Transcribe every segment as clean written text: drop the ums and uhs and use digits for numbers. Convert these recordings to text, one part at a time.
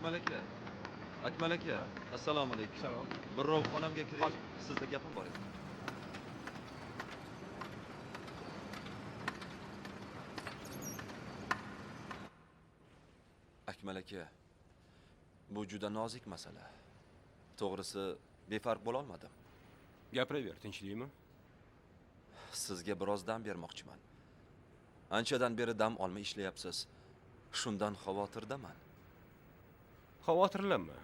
Akmal aka. Akmal aka. Assalomu alaykum. Salom. Birrov xonamga kiring. Sizda gapim bor edi. Akmal aka. Bu juda nozik masala. To'g'risi, befarq bo'la olmadim. Gapiraver, tinchlikmi? Sizga biroz dam bermoqchiman. Anchadan beri dam olmay ishlayapsiz. Shundan xavotirdaman. Xavotirlanma.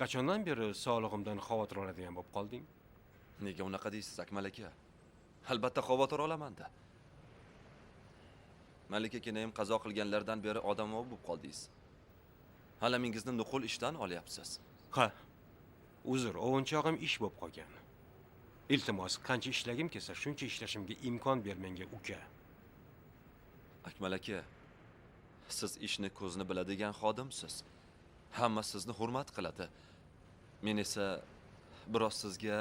Qachondan beri sog'lig'imdan xavotir oladigan bo'lib qolding? Nega unaqa deysiz, Akmal aka? Albatta xavotir olaman-da. Malika kenayim qazo qilganlardan beri odamovi bo'lib qoldingiz. Alamingizni nuqul ishdan olyapsiz. Ha. Uzr, ovunchog'im ish bo'lib qolgan. Iltimos, qancha ishlagim kelsa, shuncha ishlashimga imkon ber menga, uka. Akmal aka, siz ishni ko'zni biladigan xodimsiz. Hamma sizni hurmat qiladi. Men esa biroz sizga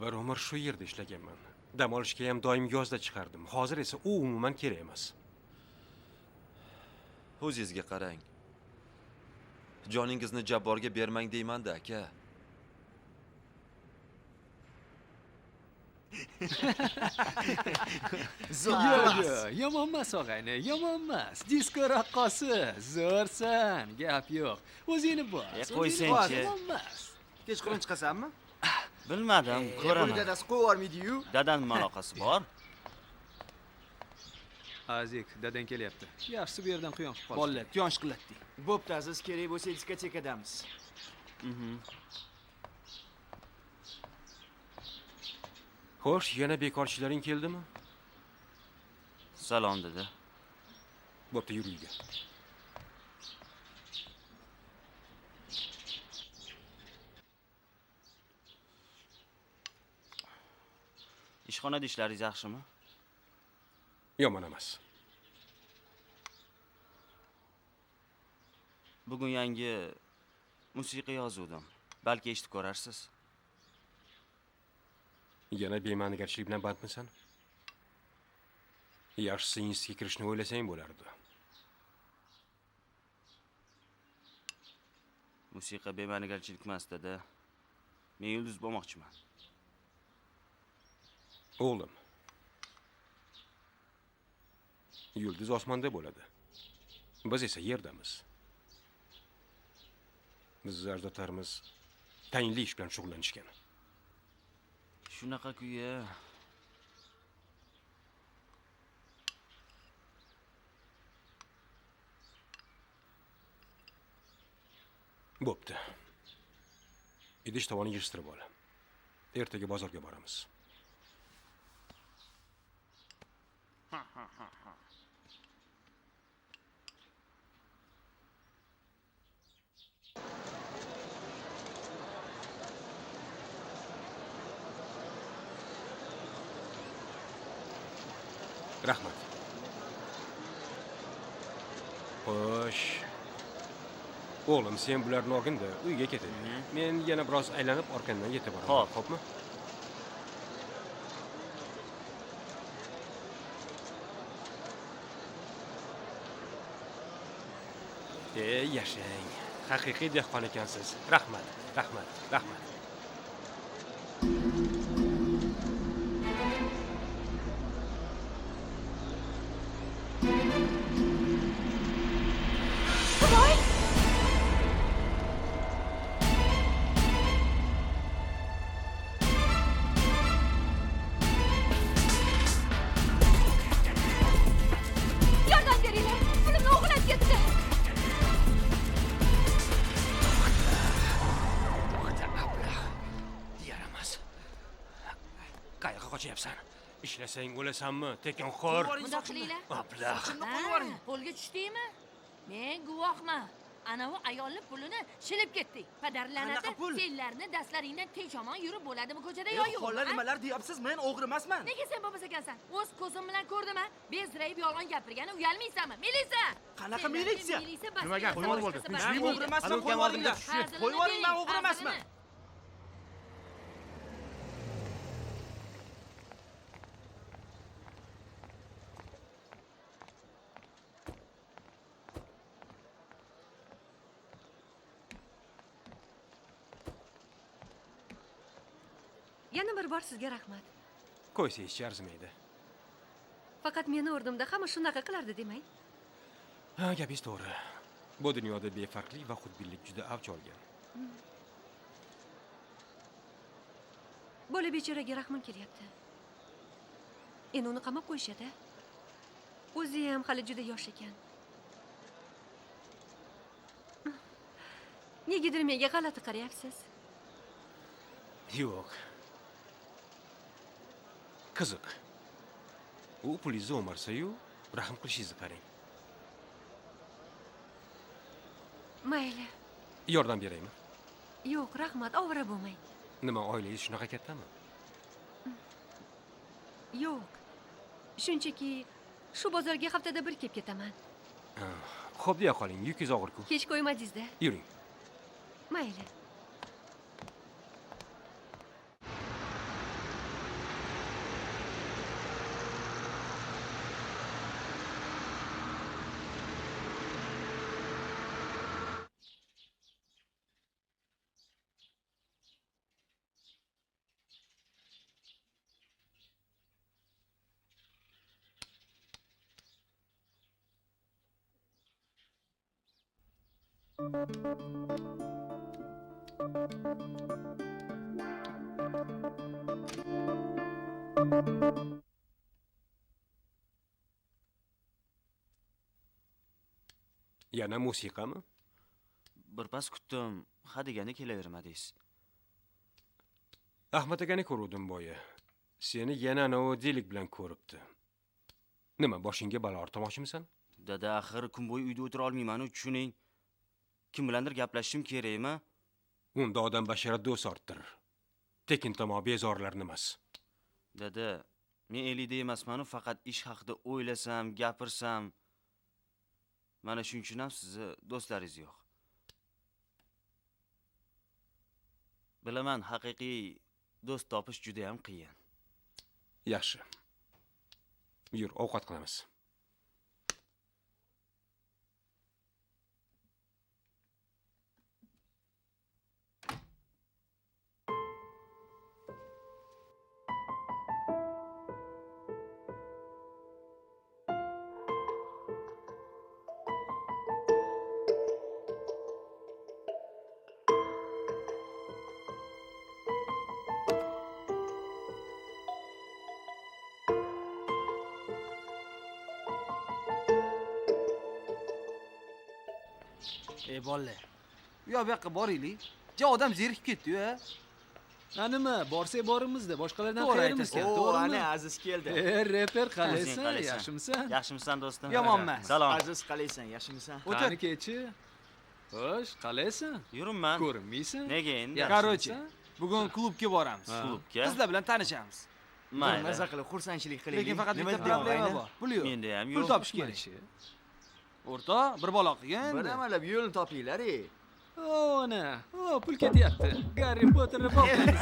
Bir umr shu yerda ishlaganman. Dam olishga ham doim yozda chiqardim. Hozir esa u umuman kerak emas. o'zingizga qarang. Joningizni jabborga bermang deyman-da, aka. Yomon emas og'ayni, yomon emas. Disko raqqosi, zo'rsan, gap yo'q. O'zingni bos. Qo'ysang-chi. Yomon emas. Kechqurun chiqasanmi? Bilmadim, Buni ko'raman. dadasi qo'yvormaydi-yu. Dadanning aloqasi bor. Azik, dadang kelyapti. Yaxshisi bu yerdan quyon qilib qol. Bolalar, quyosh qilatdik. Bo'pti, aziz, kerak bo'lsa diskotekadamiz. Xo'sh, yana bekorchilaring keldimi? Salom dedi. Bo'pti, yur uyga. Ishxonada ishlaringiz yaxshimi? Yomon emas. Bugun yangi musiqa yozuvdim. Balki eshitib ko'rarsiz. Yana bema'nigarchilik bilan bandmisan? Yaxshisi institutga kirishni o'ylasang bo'lardi. Musiqa bema'nigarchilik emas dedi. Men yulduz bo'lmoqchiman. O'g'lim. Yulduz osmonda bo'ladi. Biz esa yerdamiz. Bizning ajdodlarimiz tayinli ish bilan shug'ullanishgan. Shunaqa kuya. Bo'pti. Idish tovoni yig'ishtirib ol. Ertaga bozorga boramiz. Rahmat. Xo'sh. O'g'lim, sen bularni olgin-da, uyga ketadi. Men yana biroz aylanib orqangdan yetib boraman. Xo'p. Xo'pmi? Yashang. Haqiqiy dehqon ekansiz. Rahmat, rahmat, rahmat. Yordam beringlar. Pulimni o'g'irlab ketdi. Yaramas. Qayerga qochyapsan? Ishlasang o'lasanmi? Tekinxo'r. Bundoq qilinglar. Ablah. Qo'lga tushdingmi? Men guvohman. Anavi ayolning pulini shilib ketdik. Padarlanadi. Qanaqa pul? Senlarni dastlaringdan tinchomon yurib bo'ladimi ko'chada Yo'q, yo'q? xollar nimalar deyapsiz? Men o'g'ri emasman. Nega sen bo'lmas ekansan? O'z ko'zim bilan ko'rdim-a. Bezrayib yolg'on gapirgani uyalmaysanmi? Militsiya! Qanaqa militsiya? Nima gap? Men o'g'ri emasman, qo'yvoringlar. Qo'yvoring, men o'g'ri emasman. Yana bir bor sizga rahmat. Qo'ysa hech arzimaydi. Faqat meni o'rnimda hamma shunaqa qilardi demang. Ha, gapingiz to'g'ri. Bu dunyoda befarqlik va xudbinlik juda avj olgan. Bola bechoraga rahmim kelyapti. Endi uni qamab qo'yishadi. O'zi ham hali juda yosh ekan. Negadir menga g'alati qarayapsiz? Yo'q. Qiziq. U pulingizni o'marsa-yu, rahm qilishingizni qarang. Mayli. Yordam beraymi? Yo'q, rahmat, ovora bo'lmang. Nima, oilangiz shunaqa kattami? Yo'q. Shunchaki shu bozorga haftada bir kelib ketaman. Xo'p, deya qoling, yukingiz og'ir-ku. Kech qo'ymadingiz-da. Yuring. Mayli. Yana musiqami? Birpas kutdim, ha degani kelavermadingiz. Ahmad akani ko'rdim boya. Seni yana anavi delik bilan ko'ribdi. Nima, boshingga balo ortmoqchimisan? Dada, axir kun bo'yi uyda o'tira olmayman-ku, tushuning. Kim bilandir gaplashishim kerakmi? Unda odam basharat do'st orttirir. Tekin tomo bezorlarni emas. Dada, men elida emasman-ku, faqat ish haqida o'ylasam, gapirsam, mana shuning uchun ham sizni do'stlaringiz yo'q. Bilaman, haqiqiy do'st topish juda ham qiyin. Yaxshi. Yur, ovqat qilamiz. Bolalar. Bu yoqqa boraylik. Odam zerikib ketdi-yu. Nima, borsak borimizda, boshqalardan To'g'ri qayerimiz aytasiz. kam, O, to'g'rimi? ana Aziz keldi. Reper, Sen qalaysan? qalaysan? Yaxshimisan? Yaxshimisan do'stim? Yomonman. Salom. Aziz qalaysan, yaxshimisan? Qani kechi? Xo'sh, qalaysan? Yuribman. Ko'rinmaysan? Nega endi? Короче, bugun klubga boramiz. Klubga? Qizlar bilan tanishamiz. Mayli. Maza qilib xursandchilik qilaylik. Lekin faqat Nima bitta deyman, problema ayni? bor. Pul yo'q. Menda ham Pul yo'q. topish kerak. O'rta, bir bola qilgan. Bir amalab yo'lni topinglar-ey. Ana, pul ketyapti. Garri Potterni boqamiz.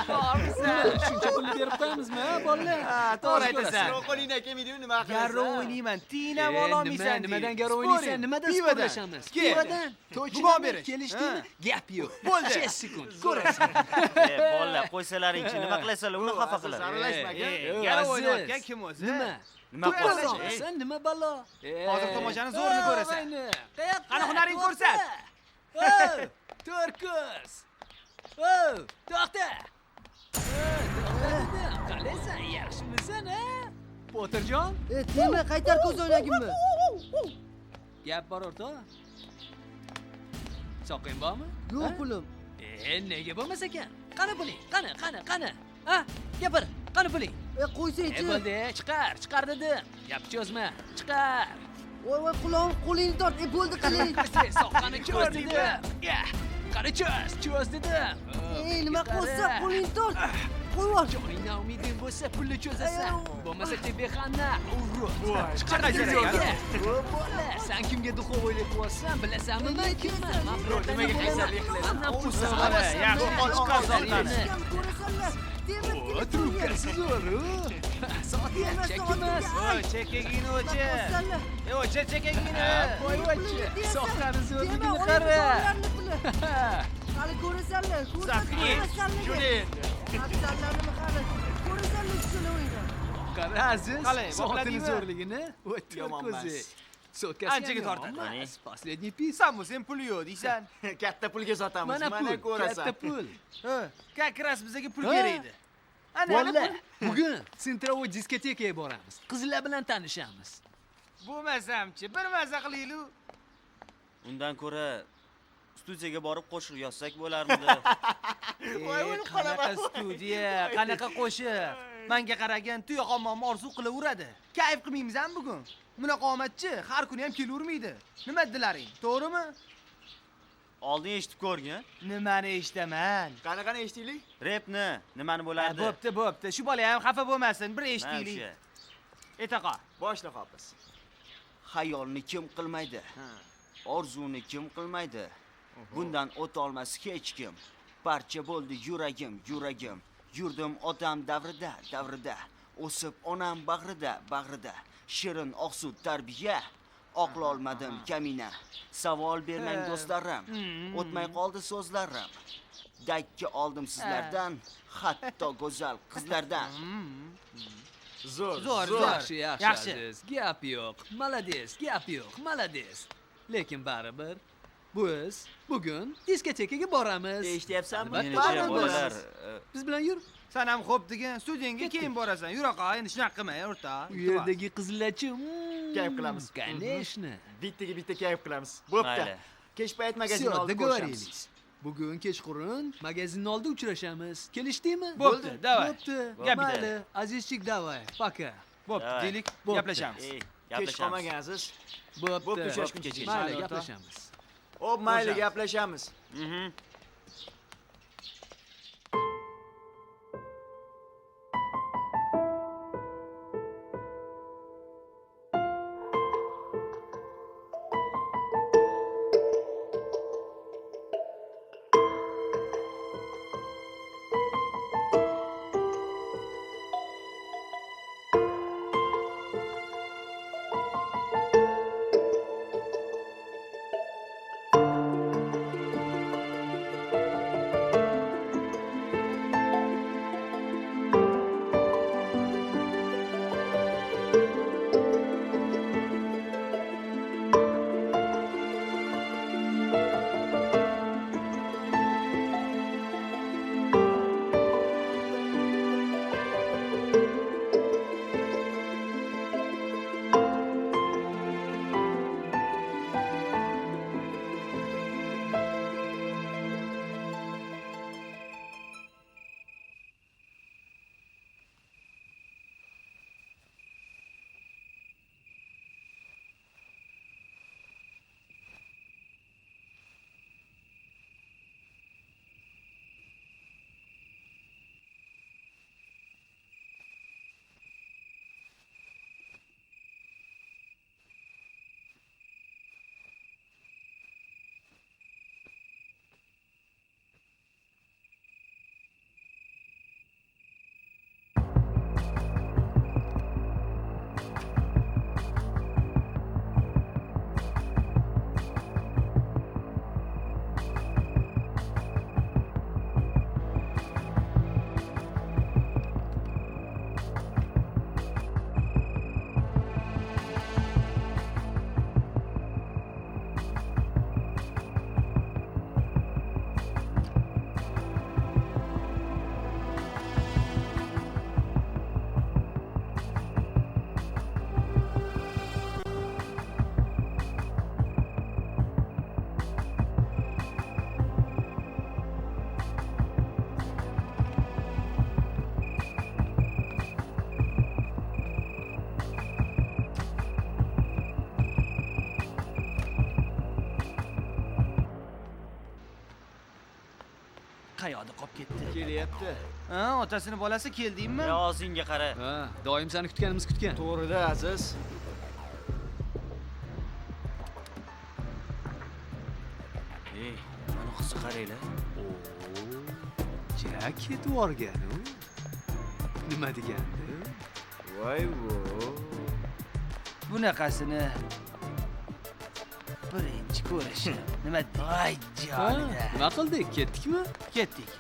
Bormisan? Shuncha pulni berib qo'yamizmi, bolalar? Ha, to'g'ri aytasan. Qo'lingdan kelmaydi-yu, nima qilasan? Garro o'ynayman, tiyina ololmaysan. Nimadan garov o'ynaysan? Nimadan sportlashamiz? Pivadan. Bugun berish. Kelishdingmi? Gap yo'q. Bo'ldi. 5 sekund. Ko'rasan. Bolalar, qo'ysalaring-chi, nima qilasizlar? Uni xafa qiladi. Aralashma aka. Ey, Garov Aziz. o'ynayotgan kim o'zi? Nima? Nima qilasan? Sen nima balo? Hozir tomoshani zo'rini ko'rasan. Qayoqqa? Qani hunaringni ko'rsat. Turkus. To'xta. Qalaysan? Yaxshimisan, ha? Poterjon? Tema qaytar ko'z o'ynagimmi? Gap bor o'rta. Soqing bormi? Yo'q pulim. Nega bo'lmas ekan? Qani puling? Qani? Ha? Gapir. Qani puling? Qo'ysang-chi. Bo'ldi, chiqar dedim. Gap cho'zma. Chiqar. Voy, qulog'im qo'lingni tort. Bo'ldi qiling. Soqqani cho'z dedim. Qani cho'z dedim. Nima qilsa qo'lingni tort. Qo'y yubor. Joningdan umiding bo'lsa pulni cho'zasan. Bo'lmasa bexanna. Chiqar ajaraga. Bola, sen kimga duxovoylik qilyapsan? Bilasanmi men kimman? Nimaga qaysarlik qilasan? Mandan pulsan. Yaxshi, chiqar soqqani. Ko'rasanlar. Trukkasi zo'r. Soatga chekimiz. Chekagini o'chi. O'chi chekagini. Qo'yvochi. Soqqani zo'rligini qara. Hali ko'rasanlar. Saqi. Juni endi. Afzallarni qani? Ko'rasanmi shuni o'yinda? Qara aziz, Qalay, soatini boqiladingmi? zo'rligini o'ttir Yomon ko'zi. emas. Sotkasi Anchaga tortadi. Последний pis. San sen puli yo'q deysan. Katta pulga sotamiz. Mana pul, katta pul. Как раз bizga pul Ha? kerak edi. Ana Vallahi, bugun Sentrovoy diskotekaga boramiz. Qizlar bilan tanishamiz. bo'lmasamchi, bir maza qilaylik. Undan ko'ra studiyaga borib qo'shiq yozsak bo'larmidi? Qanaqa studiya, qanaqa qo'shiq. Menga qaragan tuya hammomni orzu qilaveradi. Kayf qilmaymiz-a bugun? Bunaqa omadchi har kuni ham kelavermaydi. Nima dedilaring? To'g'rimi? Oldin eshitib ko'rgin. Nimani eshitaman? Qanaqani eshitaylik? Repni nimani bo'lardi? Bo'pti. Shu bola ham xafa bo'lmasin, bir eshitaylik. Etaqa. Boshla hopiz. Xayolni kim qilmaydi? Orzuni kim qilmaydi? Bundan o'tolmas hech kim. Parcha bo'ldi yuragim. Yurdim otam davrida. O'sib onam bag'rida. Shirin oqsut tarbiya. Oqlolmadim kamina. Savol bermang do'stlarim. O'tmay qoldi so'zlarim. Dakka oldim sizlardan, hatto go'zal qizlardan. Zo'r. Yaxshi, aziz. Gap yo'q. Malades. Lekin baribir biz bugun diskotekaga boramiz. Eshityapsanmi? Albatta, Bolalar, Biz bilan yur. Sen ham xo'p degan, studiyangga keyin borasan. Yuraqa, endi shunaqa qilmay, o'rta. U yerdagi qizlarchi. Kayf qilamiz. Конечно. Bittaga bitta kayf qilamiz. Bo'pti. Mayli. Kech payt magazin Всё, oldi ko'rishamiz. договорились. Bugun kechqurun magazinning oldida uchrashamiz. Kelishdingmi? Bo'pti, давай. Bo'pti. Gap Mayli, azizchik, давай. Пока. Bo'pti, Davay. deylik, Bo'pti. gaplashamiz. Kech gaplashamiz. qolmagan aziz. Bo'pti. Bo'pti, uchrashguncha. Mayli, gaplashamiz. Hop, mayli gaplashamiz. Qayoqda qolib ketdi? Kelyapti. Ha, otasini bolasi keldingmi? Ya og'zingga qara. Ha, doim seni kutgan. To'g'rida aziz. Ey, mana qizni qaranglar. Jaket o'rgan u. Nima degandi? Voy vo. Bunaqasini birinchi ko'rishi. Nima deydi? Voy jonida. Nima qildik? Ketdikmi? Ketdik.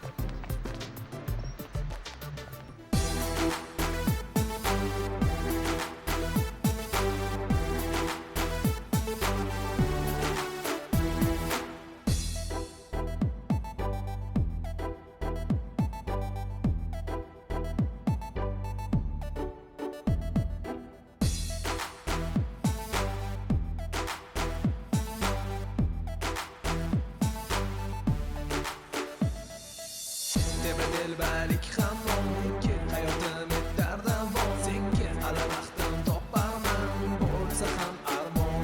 tajribalik ham mumkin. Hayotim etardam bor senga, hali vaqtim toparman, bo'lsa ham armon.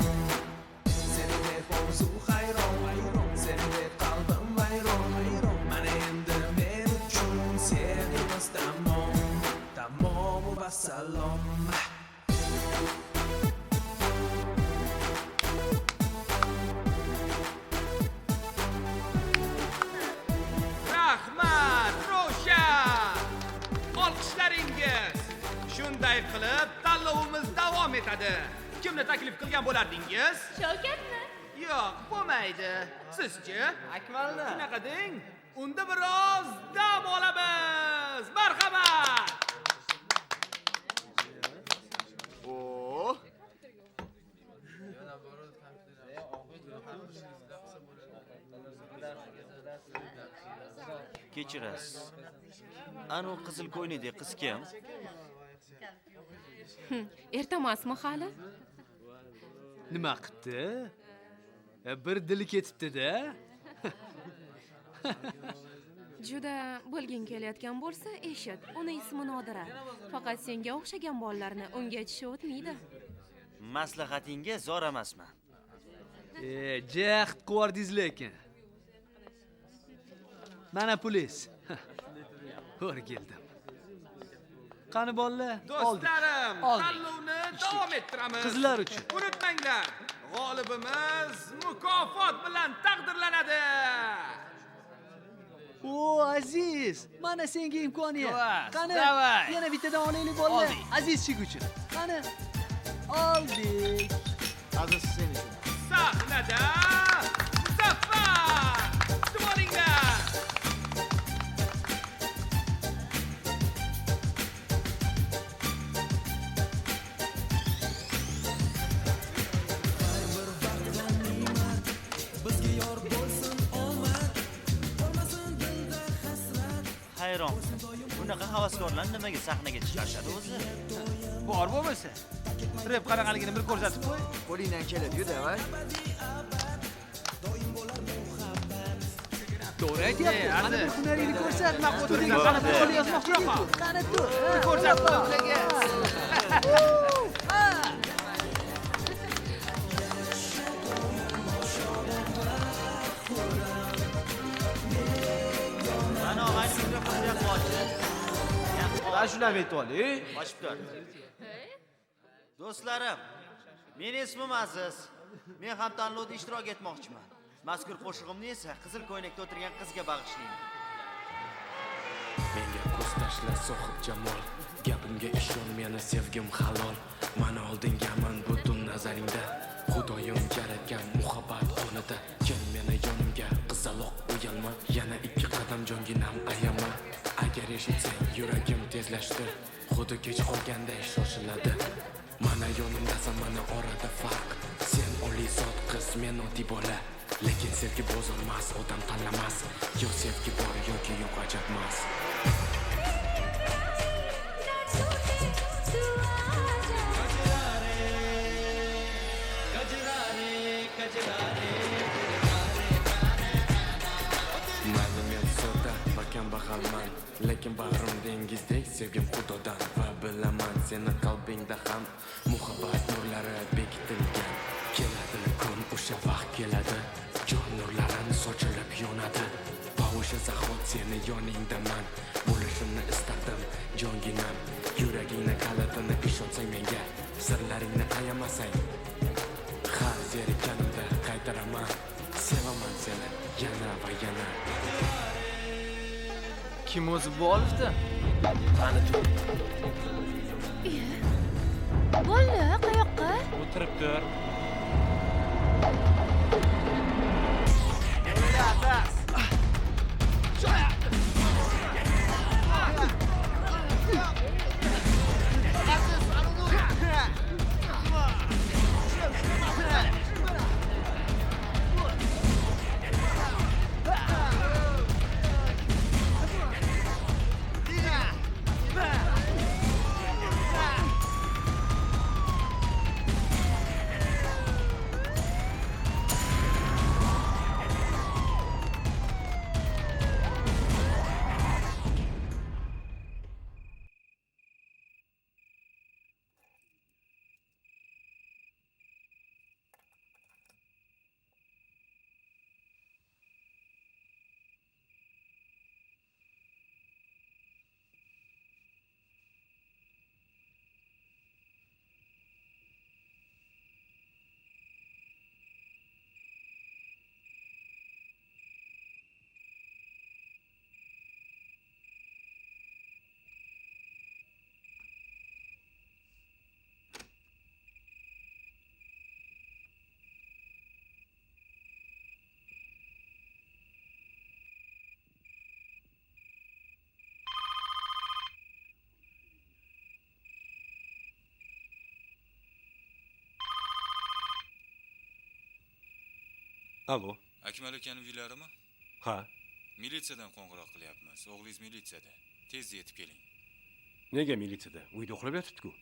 Seni deb orzu hayron, seni deb qalbim vayron. Mana endi men uchun sevgimiz tamom va salom. Rahmat, Roshan! Olqishlaringiz! Shunday qilib, tanlovimiz davom etadi. Kimni taklif qilgan bo'lardingiz? Shavkatni. Yo'q, bo'lmaydi. Sizchi? Akmalni. Shunaqa deng. Unda biroz dam olamiz. Marhamat! Oo. Kechirasiz. Anu qizil ko'ynakdek qiz kim? Ertamasmi hali? Nima qipti? Bir dili ketibdi-da. Juda bo'lgin kelayotgan bo'lsa, eshit. Uni ismi Nodira. Faqat senga o'xshagan bolalarni unga aytishi o'tmaydi. Maslahatingga zor emasman. Jaxt quvardingiz lekin. Mana pulingiz. O'rgildim. Qani bolalar? Do'stlarim, Oldik. tanlovni davom ettiramiz. Qizlar uchun. Unutmanglar, g'olibimiz mukofot bilan taqdirlanadi. O Aziz, mana senga imkoniyat. Davay, Qani, davay. yana bittadan olaylik bolalar. Oldik. Aziz chig uchun. Qani. Oldik. Aziz sen uchun. Sahnada Muzaffar! Kutib olinglar. Hayron. Bunaqa havaskorlar nimaga sahnaga chiqarishadi o'zi? Bor bo'lmasa, rep qaraqaligini bir ko'rsatib qo'y. Qo'lingdan keladi-yu, davay. To'g'ri aytyapti. Qani bir hunaringni ko'rsat. Studiyada qani bir qo'l yozmoqchi ekan. Qani tur. Ko'rsatib qo'y ularga. Mana og'ayni mikrofonni yoqib ochdi. Mana shularni aytib oling. Ochib tur. Do'stlarim, meni ismim Aziz. Men ham tanlovda ishtirok etmoqchiman. Mazkur qo'shig'imni esa qizil ko'ynakda o'tirgan qizga bag'ishlayman. Menga ko'z tashla sohib jamol, gapimga ishon, meni sevgim halol. Mana oldingaman butun nazaringda, Xudoyim yaratgan muhabbat o'rnida. Kel meni yonimga, qizaloq uyalma, yana ikki qadam jonginam ayama. Agar eshitsang yuragim tezlashdi, xuddi kech qolganday shoshiladi. Mana yonimdasan, mana orada farq. Sen oliy zot qiz, men oddiy bola. Lekin sevgi bozormas, odam tanlamas. Yo sevgi bor yoki yo'q ajabmas. Mayli men soda va kambag'alman, lekin bag'rim dengizdek sevgim Xudodan. Va bilaman seni qalbingda ham muhabbat nurlari bekitilgan. Keladi kun, o'sha vaqt keladi, jon nurlarim sochilib yonadi. Va o'sha zahot seni yoningdaman, bo'lishimni istardim jonginam. Yuragingni kalitini ishonsang menga, sirlaringni ayamasang, har zerikkanimda qaytaraman. Sevaman seni yana va yana. Kim o'zi bu olibdi? Qani tur. Bola, qayoqqa? O'tirib tur. Alo. Akmal akaning uylarimi? Ha. Militsiyadan qo'ng'iroq qilyapmiz. O'g'lingiz militsiyada. Tezda yetib keling. Nega militsiyada? Uyda uxlab yotibdi-ku.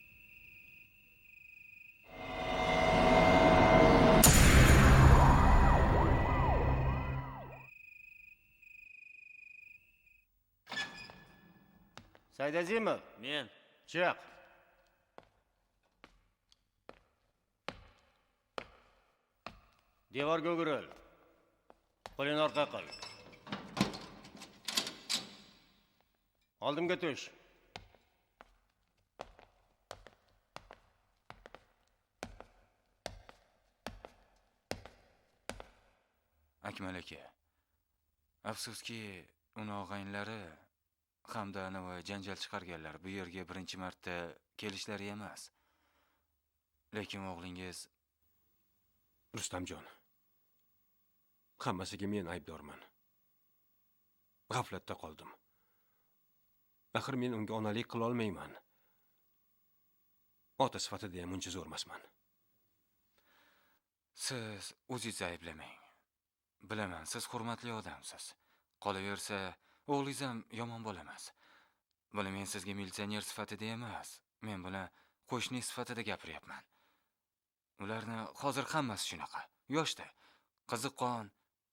Saidazimov, Men chiq. Devorga o'girilib. Qo'lini orqa qil. Oldimga tush. Akmal aka. Afsuski, uni og'aynilari hamda anavi janjal chiqarganlar bu yerga birinchi marta kelishlari emas. Lekin o'g'lingiz Rustamjon. Hammasiga men aybdorman. G'aflatda qoldim. Axir men unga onalik qila olmayman. Ota sifatida ham uncha zo'rmasman. siz o'zingizni ayblamang. Bilaman, siz hurmatli odamsiz. Qolaversa, o'g'lingiz ham yomon bola emas. Buni men sizga militsioner sifatida emas, men buni qo'shni sifatida gapiryapman. Ularni hozir hammasi shunaqa. Yoshda, qiziqqon,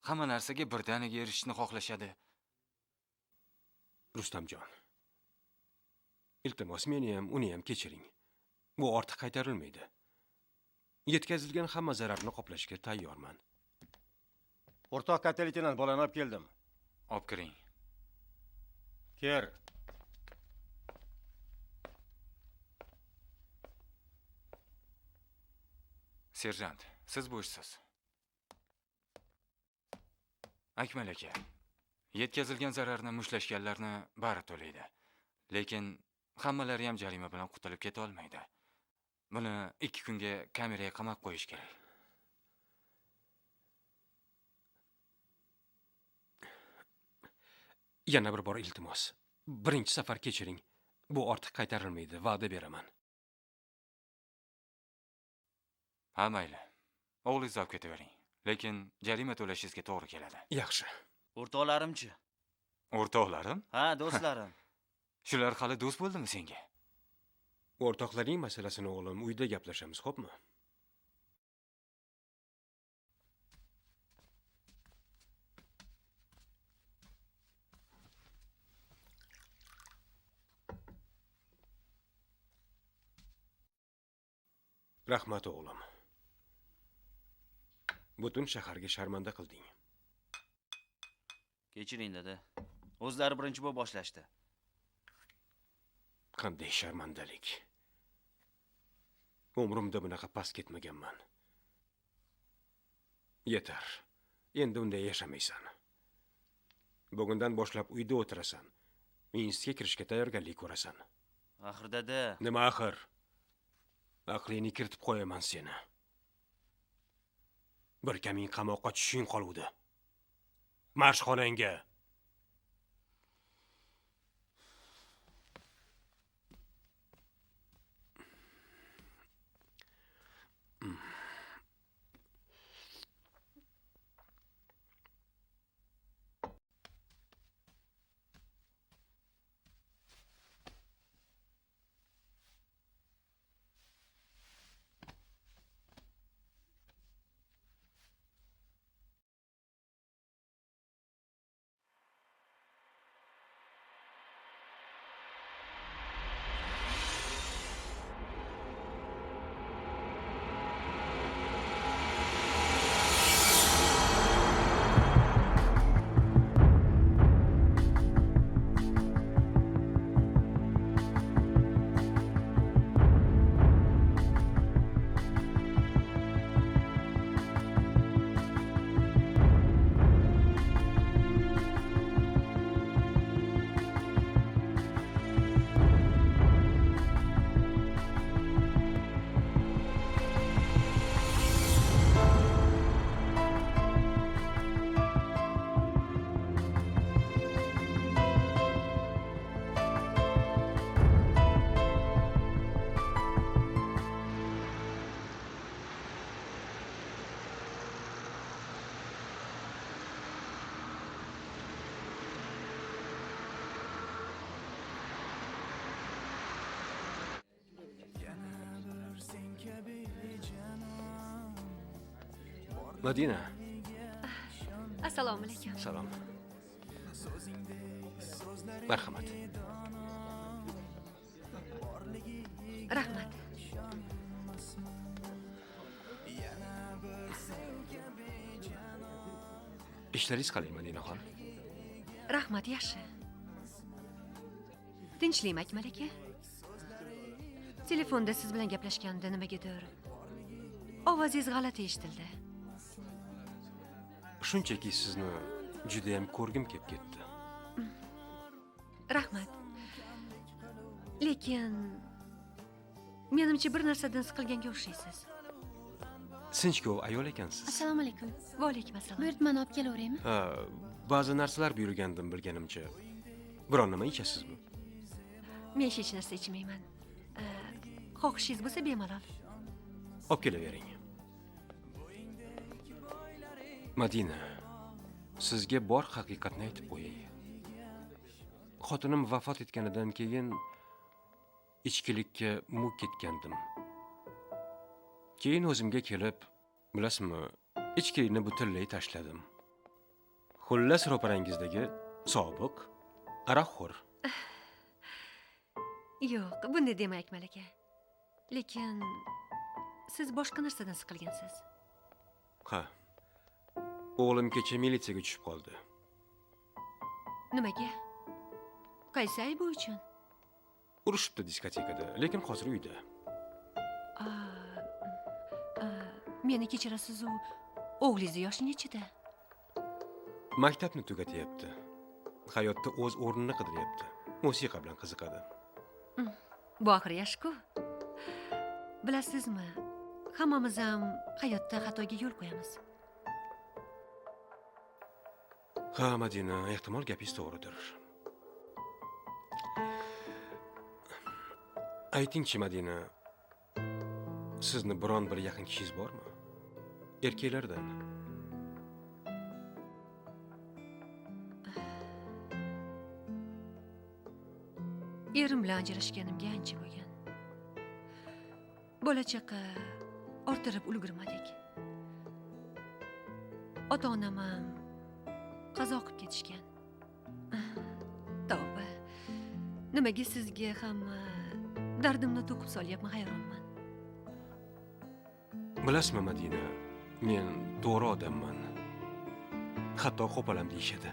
hamma narsaga birdaniga erishishni xohlashadi. Rustamjon. Iltimos meni ham, uni ham kechiring. Bu ortiq qaytarilmaydi. Yetkazilgan hamma zararni qoplashga tayyorman. O'rtoq katta leytenant, bolani olib keldim. Olib kiring. Ker. Serjant, siz bo'shsiz. Akmal aka, yetkazilgan zararni mushlashganlarni bari to'laydi. Lekin hammalari ham jarima bilan qutulib keta olmaydi. Buni 2 kunga kameraga qamab qo'yish kerak. Yana bir bor iltimos. Birinchi safar kechiring. Bu ortiq qaytarilmaydi, va'da beraman. Ha, mayli. O'g'lingizni olib ketavering. Lekin jarima to'lashingizga to'g'ri keladi. Yaxshi. o'rtoqlarimchi? O'rtoqlarim? Ha, do'stlarim. Shular hali do'st bo'ldimi senga? O'rtoqlaring masalasini o'g'lim uyda gaplashamiz, xo'pmi? Rahmat o'g'lim. Butun shaharga sharmanda qilding. Kechiring dada. O'zlari birinchi bo'lib boshlashdi. Qanday sharmandalik. Umrimda bunaqa past ketmaganman. Yetar. Endi unday yashamaysan. Bugundan boshlab uyda o'tirasan. Institutga kirishga tayyorgarlik ko'rasan. Axir dada. Nima axir? Aqlingni kiritib qo'yaman seni. Bir kaming qamoqqa tushing qoluvdi. Marsh xonangga. Madina, Assalomu alaykum. salom. Marhamat. Rahmat. Ishlaringiz qalay, Madinaxon? Rahmat, yaxshi. Tinchlikmi, Akmal aka? Telefonda siz bilan gaplashganda nimagadir ovozingiz g'alati eshitildi. Shunchaki sizni juda ham ko'rgim kelib ketdi. Rahmat. Lekin menimcha bir narsadan siqilganga o'xshaysiz. Sinchkov ayol ekansiz. Assalomu alaykum. Va alaykum assalom. Buyurtmani olib kelaveraymi? Ha, ba'zi narsalar buyurgandim bilganimcha. Biron nima ichasizmi? Men hech narsa ichmayman. Xohishingiz bo'lsa bemalol. Olib kelavering. Madina, sizga bor haqiqatni aytib qo'yay. Xotinim vafot etganidan keyin ichkilikka muk ketgandim. Keyin o'zimga kelib, bilasizmi, ichkilikni butunlay tashladim. Xullas ro'parangizdagi sobiq aroqxo'r. Yo'q, bunday demang Akmal aka. Lekin siz boshqa narsadan siqilgansiz. Ha. O'g'lim kecha militsiyaga tushib qoldi. Nimaga? Qaysi aybi uchun? Urushibdi diskotekada, lekin hozir uyda. Meni kechirasiz, u o'g'lingiz yoshi nechida? Maktabni tugatyapti. Hayotda o'z o'rnini qidiryapti. Musiqa bilan qiziqadi. Bu oxir yaxshi-ku. Bilasizmi, hammamiz ham hayotda xatoga yo'l qo'yamiz. Ha, Madina, ehtimol gapingiz to'g'ridir. Aytingchi, Madina, sizni biron bir yaqin kishingiz bormi? Erkaklardan. Erim bilan ajrashganimga ancha bo'lgan. Bola-chaqa orttirib ulgurmadik. Ota-onam ham qazo qilib ketishgan. Tavba. Nimaga sizga hamma dardimni to'kib solyapman, hayronman. Bilasizmi, Madina, men to'g'ri odamman. Hatto qo'palam deyishadi.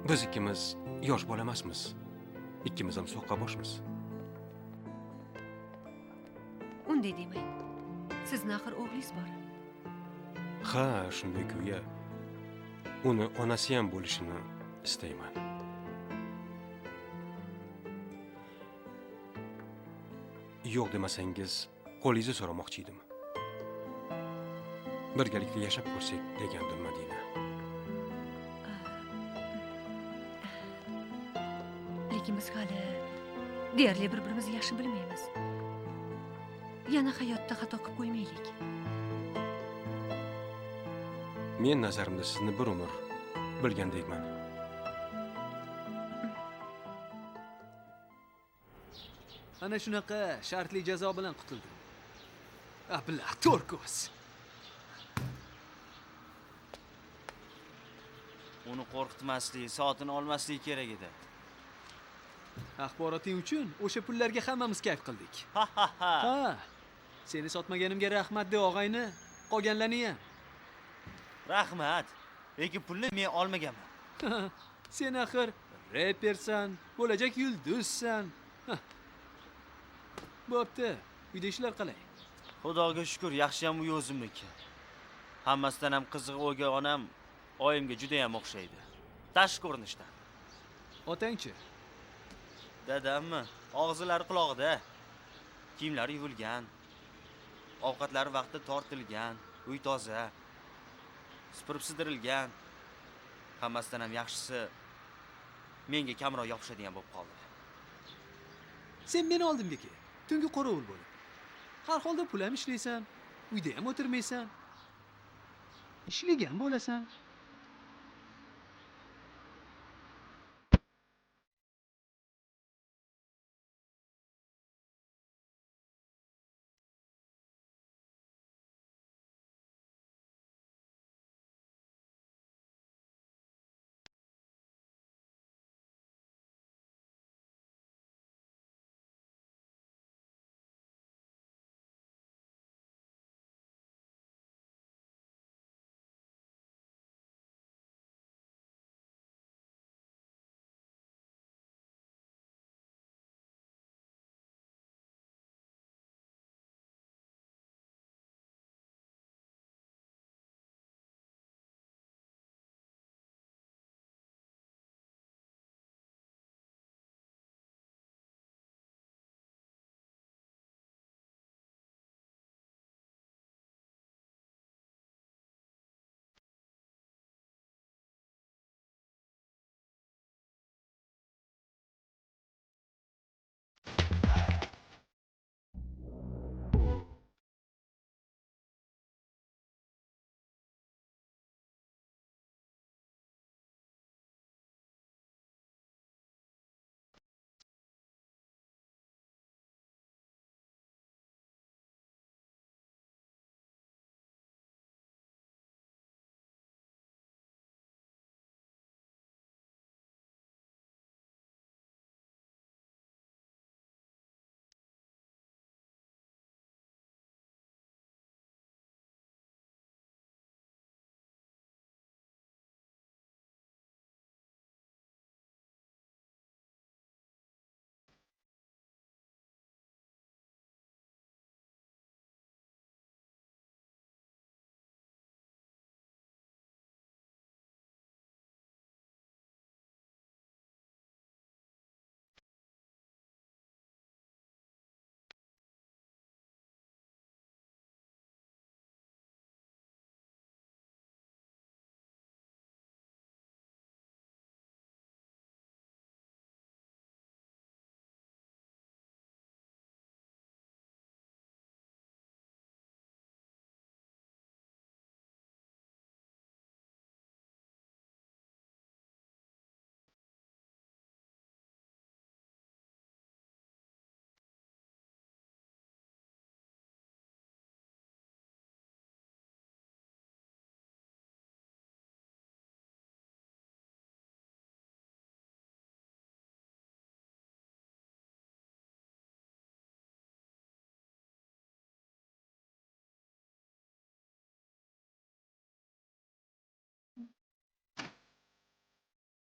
Biz ikkimiz yosh bola emasmiz. Ikkimiz ham so'qqa boshmiz. Unday demang. Sizni axir o'g'lingiz bor. Ha, shunday kuya. Uni onasi ham bo'lishini istayman. Yo'q demasangiz, qo'lingizni so'ramoqchi edim. Birgalikda yashab ko'rsak degandim, Madina. Lekin biz hali deyarli bir-birimizni yaxshi bilmaymiz. Yana hayotda xato qilib qo'ymaylik. Men nazarimda sizni bir umr bilgandekman. Ana shunaqa shartli jazo bilan qutuldim. Ablah, to'rko'z. Uni qo'rqitmaslik, soatini olmaslik kerak edi. Axboroting uchun o'sha pullarga hammamiz kayf qildik. Ha. Ha. Seni sotmaganimga rahmat de og'ayni, qolganlarni ham. Rahmat. Lekin pulni men olmaganman. Sen axir repersan, bo'lajak yulduzsan. Bo'pti. Uyda ishlar qalay? Xudoga shukr, yaxshi ham uy o'zimniki. Hammasidan ham qizig'i o'gay onam oyimga juda ham o'xshaydi. Tashqi ko'rinishdan. Otangchi? Dadammi? Og'zilari quloqda. Kiyimlari yuvilgan. Ovqatlari vaqtida tortilgan, uy toza. Supurib sidirilgan. Hammasidan ham yaxshisi menga kamroq yopishadigan bo'lib qoldi. Sen meni oldimga kel. Tungi qorovul bo'lib. Har holda pul ham ishlaysan, uyda ham o'tirmaysan. Ishlagan bo'lasan.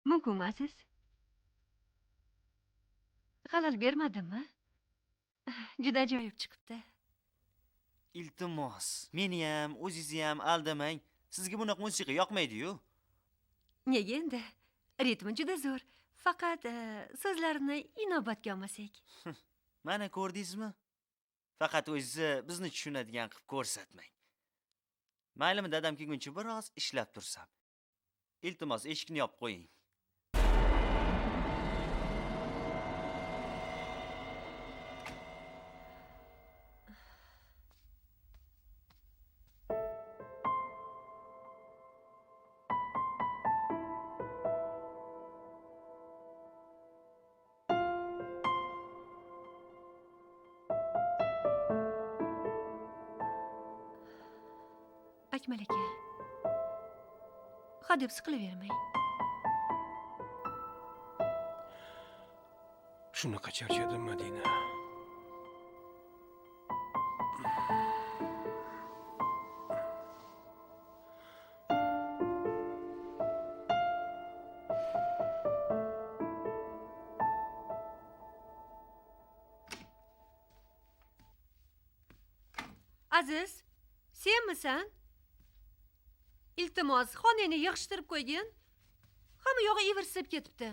Mumkinmi, Aziz? Xalal bermadimmi? Juda ajoyib chiqibdi. Iltimos, meni ham, o'zingizni ham aldamang. Sizga bunaqa musiqa yoqmaydi-yu. Nega endi? Ritmi juda zo'r. Faqat so'zlarini inobatga olmasak. Mana ko'rdingizmi? Faqat o'zingizni bizni tushunadigan qilib ko'rsatmang. Maylimi, dadam kelguncha biroz ishlab tursam. Iltimos, eshikni yopib qo'ying. Akmal aka. Hadeb siqilavermang. Shunaqa charchadim, Madina. Aziz, senmisan? Iltimos, xonani yig'ishtirib qo'ygin. Hamma yog'i ivirsib ketibdi.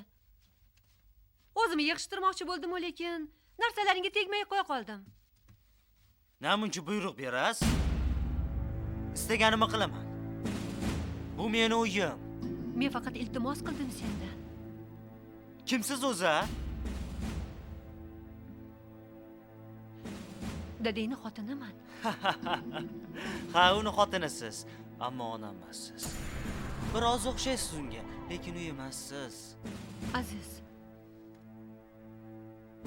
O'zim yig'ishtirmoqchi bo'ldim-ku, lekin narsalaringga tegmay qo'ya qoldim. Namuncha buyruq berasiz? Istaganimni qilaman. Bu meni uyim. Men faqat iltimos qildim sendan. Kimsiz o'zi? Dadangning xotiniman. Ha, uni xotinisiz, ammo onam emassiz. Biroz o'xshaysiz unga, lekin u emassiz. Aziz,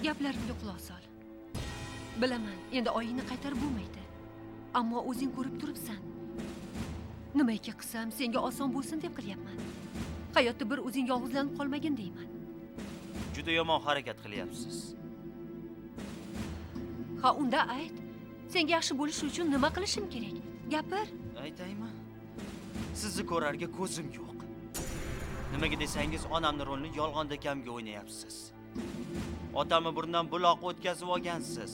gaplarimga quloq sol. Bilaman, endi oyingni qaytarib bo'lmaydi. Ammo o'zing ko'rib turibsan. Nimaiki qilsam, senga oson bo'lsin deb qilyapman. Hayotda bir o'zing yolg'izlanib qolmagin deyman. Juda yomon harakat qilyapsiz. Ha, unda ayt. Senga yaxshi bo'lish uchun nima qilishim kerak? Gapir. Aytaymi? Sizni ko'rarga ko'zim yo'q. Nimaga desangiz, onamning rolini yolg'onda kamga o'ynayapsiz. Otamni burundan buloq o'tkazib olgansiz.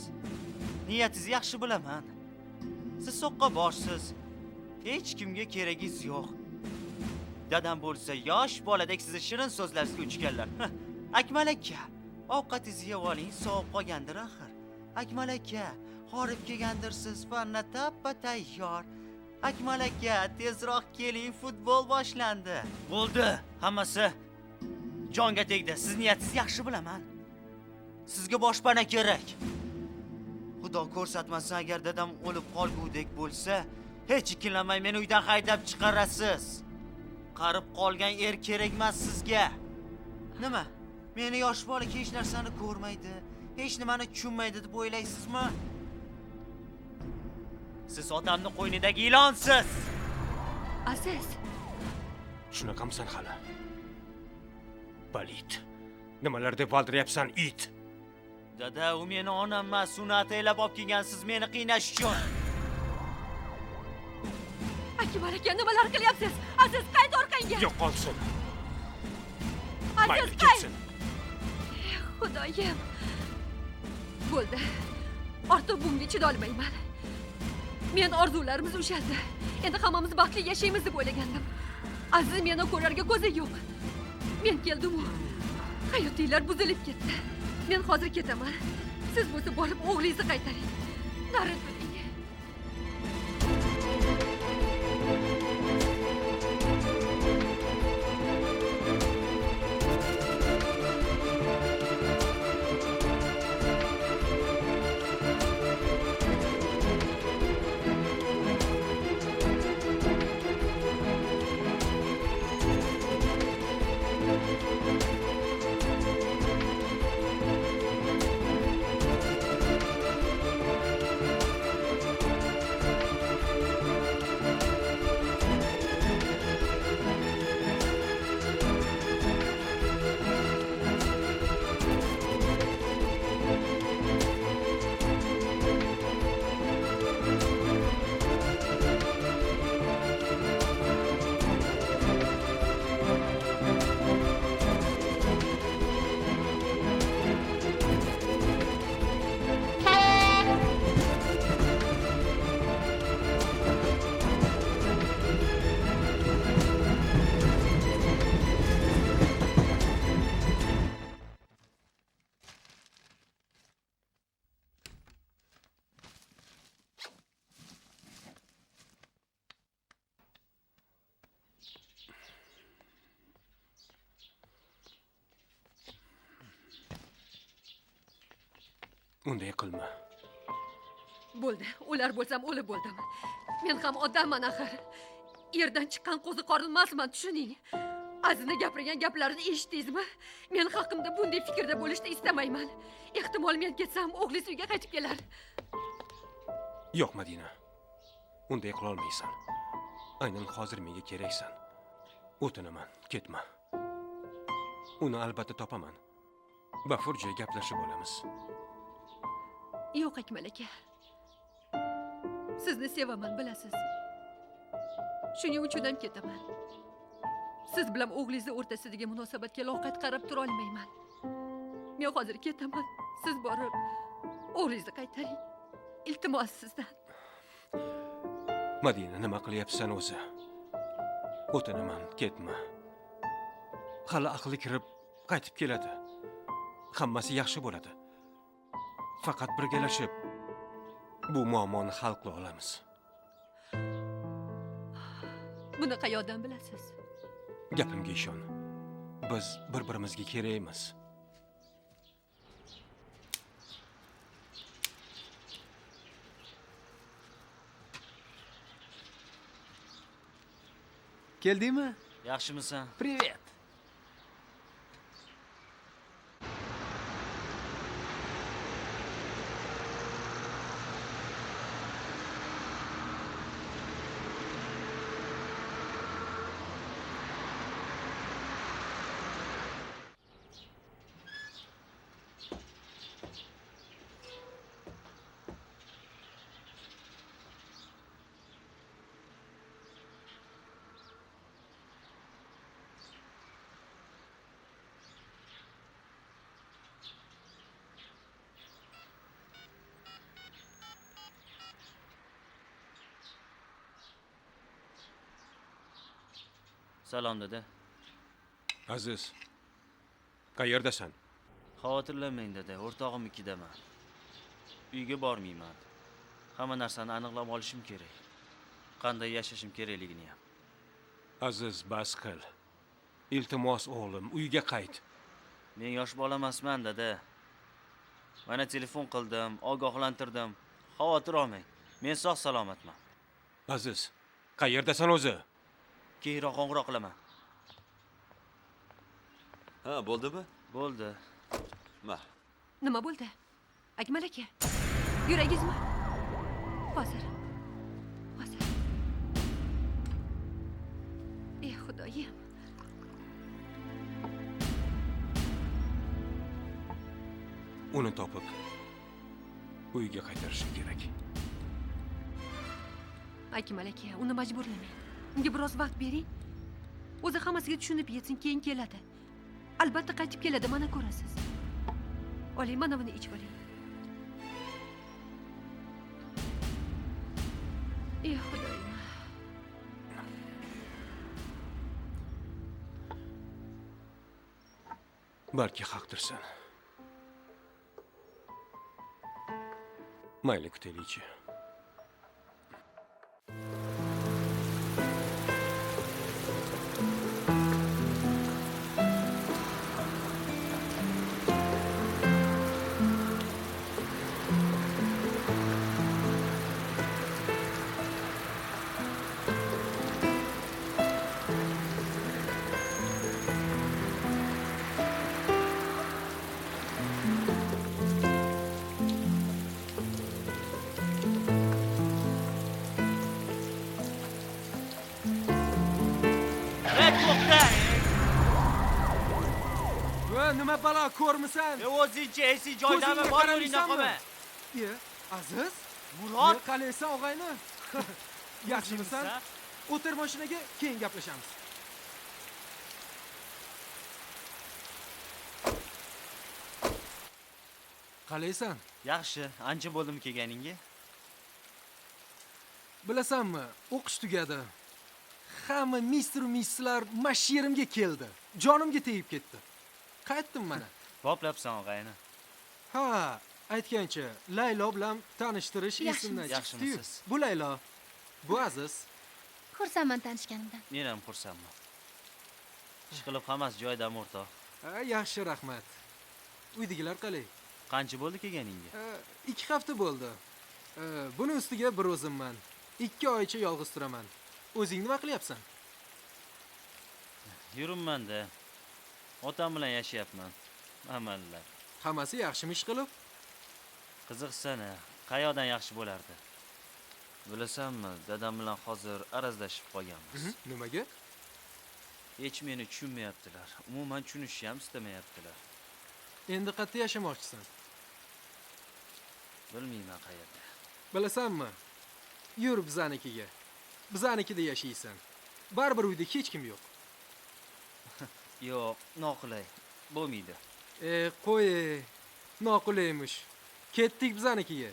Niyatingizni yaxshi bilaman. Siz so'qqa borsiz. Hech kimga keragingiz yo'q. Dadam bo'lsa yosh boladek sizni shirin so'zlarga uchganlar. Akmal aka, ovqatingizni yeb oling, sovib qolgandir axir. Akmal aka, horib kelgandirsiz, fanna tappa tayyor. Akmal aka, tezroq keling, futbol boshlandi. Bo'ldi, hammasi jonga tegdi. Siz niyatingizni yaxshi bilaman. Sizga boshpana kerak. Xudo ko'rsatmasin, agar dadam o'lib qolgudek bo'lsa, hech ikkilanmay meni uydan haydab chiqarasiz. Qarib qolgan er kerak emas sizga. Nima? Meni yosh bola hech narsani ko'rmaydi, hech nimani tushunmaydi deb o'ylaysizmi? Siz otamning qo'ynidagi ilonsiz. Aziz, Shunaqamsan hali. Balit. Nimalar deb valdiryapsan, it? Dada, u meni onam emas, uni ataylab olib kelgansiz meni qiynash uchun. Akmal aka, nimalar qilyapsiz? Aziz, qayt orqangga. Yo'qolsin. Aziz, qayt. Xudoyim. Bo'ldi. Ortiq bunga chiday olmayman. Men orzularimiz ushaldi. Endi hammamiz baxtli yashaymiz deb o'ylagandim. Aziz meni ko'rarga ko'zi yo'q. Men keldim-ku. Hayotinglar buzilib ketdi. Men hozir ketaman. Siz bo'lsa borib o'g'lingizni qaytaring. Nari turing. Unday qilma. Bo'ldi, ular bo'lsam o'lib bo'ldim. Men ham odamman axir. Yerdan chiqqan qo'ziqorin emasman, tushuning. Azizni gapirgan gaplarini eshitdingizmi? Men haqimda bunday fikrda bo'lishni istamayman. Ehtimol men ketsam, o'g'lingiz uyga qaytib kelar. Yo'q, Madina. Unday qila olmaysan. Aynan hozir menga keraksan. O'tinaman, ketma. Uni albatta topaman. Bafur joy gaplashib olamiz. Yo'q, Akmal aka. Sizni sevaman, bilasiz. Shuning uchun ham ketaman. Siz bilan o'g'lingiz o'rtasidagi munosabatga loqayd qarab tura olmayman. Men hozir ketaman. Siz borib o'g'lingizni qaytaring. Iltimos sizdan. Madina, nima qilyapsan o'zi? O'tinaman, ketma. Hali aqli kirib qaytib keladi. Hammasi yaxshi bo'ladi. Faqat birgalashib bu muammoni hal qila olamiz. Buni qayoqdan bilasiz? Gapimga ishon. Biz bir-birimizga kerakmiz. Keldingmi? Yaxshimisan? Привет. Salom dada. Aziz. Qayerdasan? Xavotirlanmang dada, o'rtog'imnikidaman. Uyga bormayman. Hamma narsani aniqlab olishim kerak. Qanday yashashim kerakligini ham. Aziz, bas qil. Iltimos o'g'lim, uyga qayt. Men yosh bola emasman dada. Mana telefon qildim, ogohlantirdim. Xavotir olmang. Men sog' salomatman. Aziz, qayerdasan o'zi? Keyinroq qo'ng'iroq qilaman. Ha, bo'ldimi? Bo'ldi. Ma. Nima bo'ldi? Akmal aka. Yuragingizmi? Hozir. Ey Xudoyim. Uni topib uyga qaytarishim kerak. Akmal aka, uni majburlamang. Unga biroz vaqt bering. O'zi hammasiga tushunib yetsin, keyin keladi. Albatta qaytib keladi, mana ko'rasiz. Oling, mana buni ichib oling. Ey Xudoyim. Balki haqdirsan. Mayli, kutaylik-chi. Nima balo ko'rmisan? O'zingchi esing joydami? Bor o'ringdan qolma. Aziz? Murod, Qalaysan og'ayni? Yaxshimisan? O'tir mashinaga, keyin gaplashamiz. Qalaysan? Yaxshi, ancha bo'ldim kelganingga. Bilasanmi, o'qish tugadi. Hamma mister-misslar mashirimga keldi. Jonimga tegib ketdi. Qaytdim mana. Boplabsan og'ayni. Ha, aytgancha, Laylo bilan tanishtirish esimdan chiqdi. Yaxshimisiz? Bu Laylo, bu Aziz. Xursandman tanishganimdan. Men ham xursandman. Ishqilib hammasi joyidami o'rtoq? Yaxshi, rahmat. Uydagilar qalay? Qancha bo'ldi kelganingga? 2 hafta bo'ldi. Buni ustiga bir o'zimman. 2 oycha yolg'iz turaman. O'zing nima qilyapsan? Yuribman-da. Otam bilan yashayapman. Amallar. Hammasi yaxshimi ish qilib? Qiziqsana, qayoqdan yaxshi bo'lardi? Bilasanmi, dadam bilan hozir arazlashib qolganmiz. Nimaga? Hech meni tushunmayaptilar. Umuman tushunishni ham istamayaptilar. Endi qayerda yashamoqchisan? Bilmayman qayerda. Bilasanmi? Yur bizanikiga. Bizanikida yashaysan. Baribir uyda hech kim yo'q. Yo'q, noqulay. Bo'lmaydi. Qo'y, noqulaymish. Ketdik bizanikiga.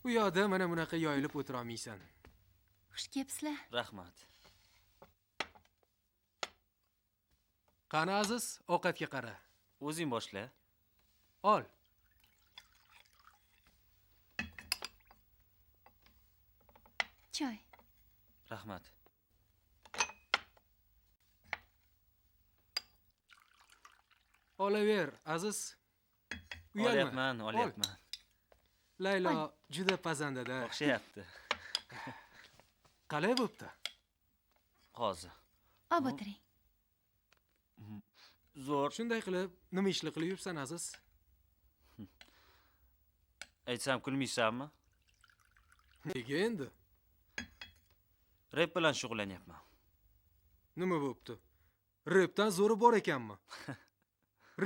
Bu yoqda mana bunaqa yoyilib o'tira olmaysan. Xush kelibsizlar. Rahmat. Qani Aziz, ovqatga qara. O'zing boshla. Ol. Choy. Rahmat. Olaver, Aziz. Uyalma. Olyapman. Laylo juda pazandada. O'xshayapti. Qalay bo'pti? Hozir. Olib o'tiring. Zo'r. Shunday qilib, nima ishli qilib yuribsan, Aziz? Aytsam kulmaysanmi? Nega endi? Rep bilan shug'ullanyapman. Nima bo'pti? Repdan zo'ri bor ekanmi?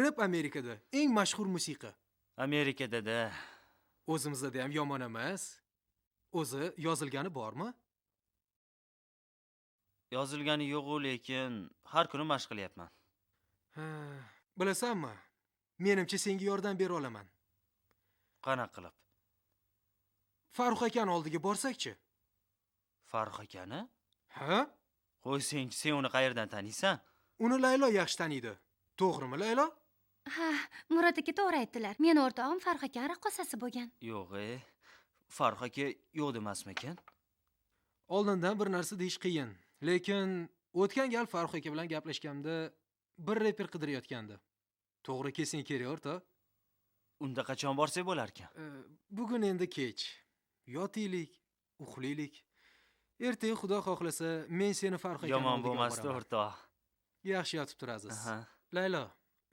Rep Amerikada eng mashhur musiqa. Amerikada-da. O'zimizda ham yomon emas. O'zi yozilgani bormi? Yozilgani yo'q-ku, lekin har kuni mashq qilyapman. Bilasanmi? Menimcha senga yordam bera olaman. Qanaqa qilib? Farruh akani oldiga borsak-chi? Farruh akani? Ha? Qo'ysang, sen uni qayerdan taniysan? Uni Laylo yaxshi taniydi. To'g'rimi, Laylo? Ha, Murod aka to'g'ri aytdilar. Meni o'rtog'im Farruh aka raqqosasi bo'lgan. Yo'q-e. Farruh aka yo'q demasmikan? Oldindan bir narsa deyish qiyin. Lekin o'tgan gal Farruh aka bilan gaplashganimda bir reper qidirayotgandi. To'g'ri kelsin kerak, o'rtoq. Unda qachon borsak bo'lar ekan? Bugun endi kech. Yotaylik, uxlaylik. Ertaga Xudo xohlasa, men seni Farruh akaning Yomon bo'lmasdi, o'rtoq. Yaxshi yotib turasiz. Laylo,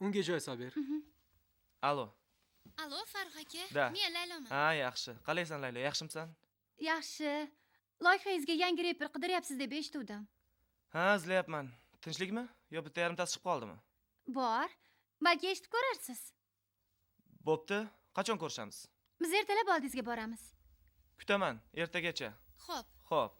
unga joy solib ber. Alo. Alo, Farruh aka. Da. Men Layloman. Ha, yaxshi. Qalaysan, Laylo? Yaxshimisan? Yaxshi. Loyihangizga yangi reper qidiryapsiz deb eshitdim. Ha, izlayapman. Tinchlikmi? Yo bitta yarimtasi chiqib qoldimi? Bor. Balki eshitib ko'rarsiz. Bo'pti. Qachon ko'rishamiz? Biz ertalab oldingizga boramiz. Kutaman, ertagacha. Xo'p. Xo'p.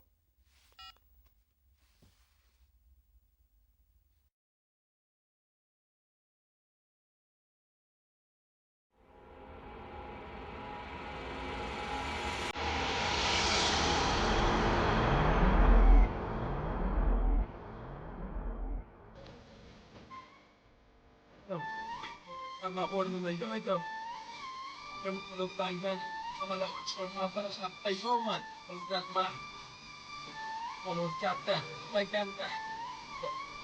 Mga orno na ito. Yung lupanggan, mga lakot sa mga para sa tayuman. Pagkat ba? Mga kata, may kanta.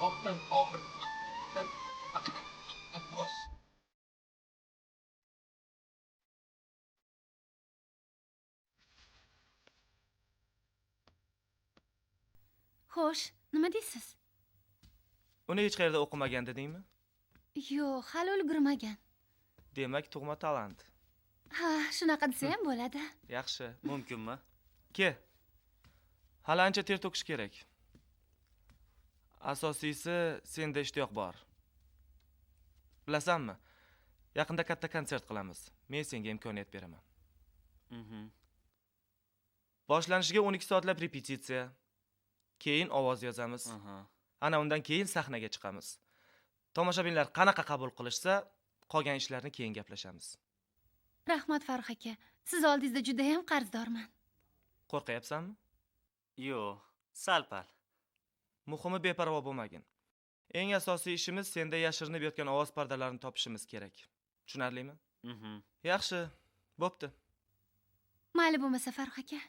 Often over. At boss. Xo'sh, nima deysiz? Uni hech qayerda o'qimagan dedingmi? Yo'q, hali ulgurmagan. Demak, tug'ma talant. Ha, shunaqa desa ham bo'ladi. Yaxshi. Mumkinmi? Ke. Hali ancha ter to'kish kerak. Asosiysi senda ishtiyoq bor. Bilasanmi? Yaqinda katta konsert qilamiz. Men senga imkoniyat beraman. Boshlanishiga 12 soatlab repetitsiya. Keyin ovoz yozamiz. Ana undan keyin sahnaga chiqamiz. Tomoshabinlar qanaqa qabul qilishsa, qolgan ishlarni keyin gaplashamiz. Rahmat Farruh aka. Siz oldingizda juda ham qarzdorman. Qo'rqayapsanmi? Yo'q, sal-pal. Muhimi beparvo bo'lmagin. Eng asosiy ishimiz senda yashirinib yotgan ovoz pardalarini topishimiz kerak. Tushunarlimi? Yaxshi, bo'pti. Mayli bo'lmasa Farruh aka.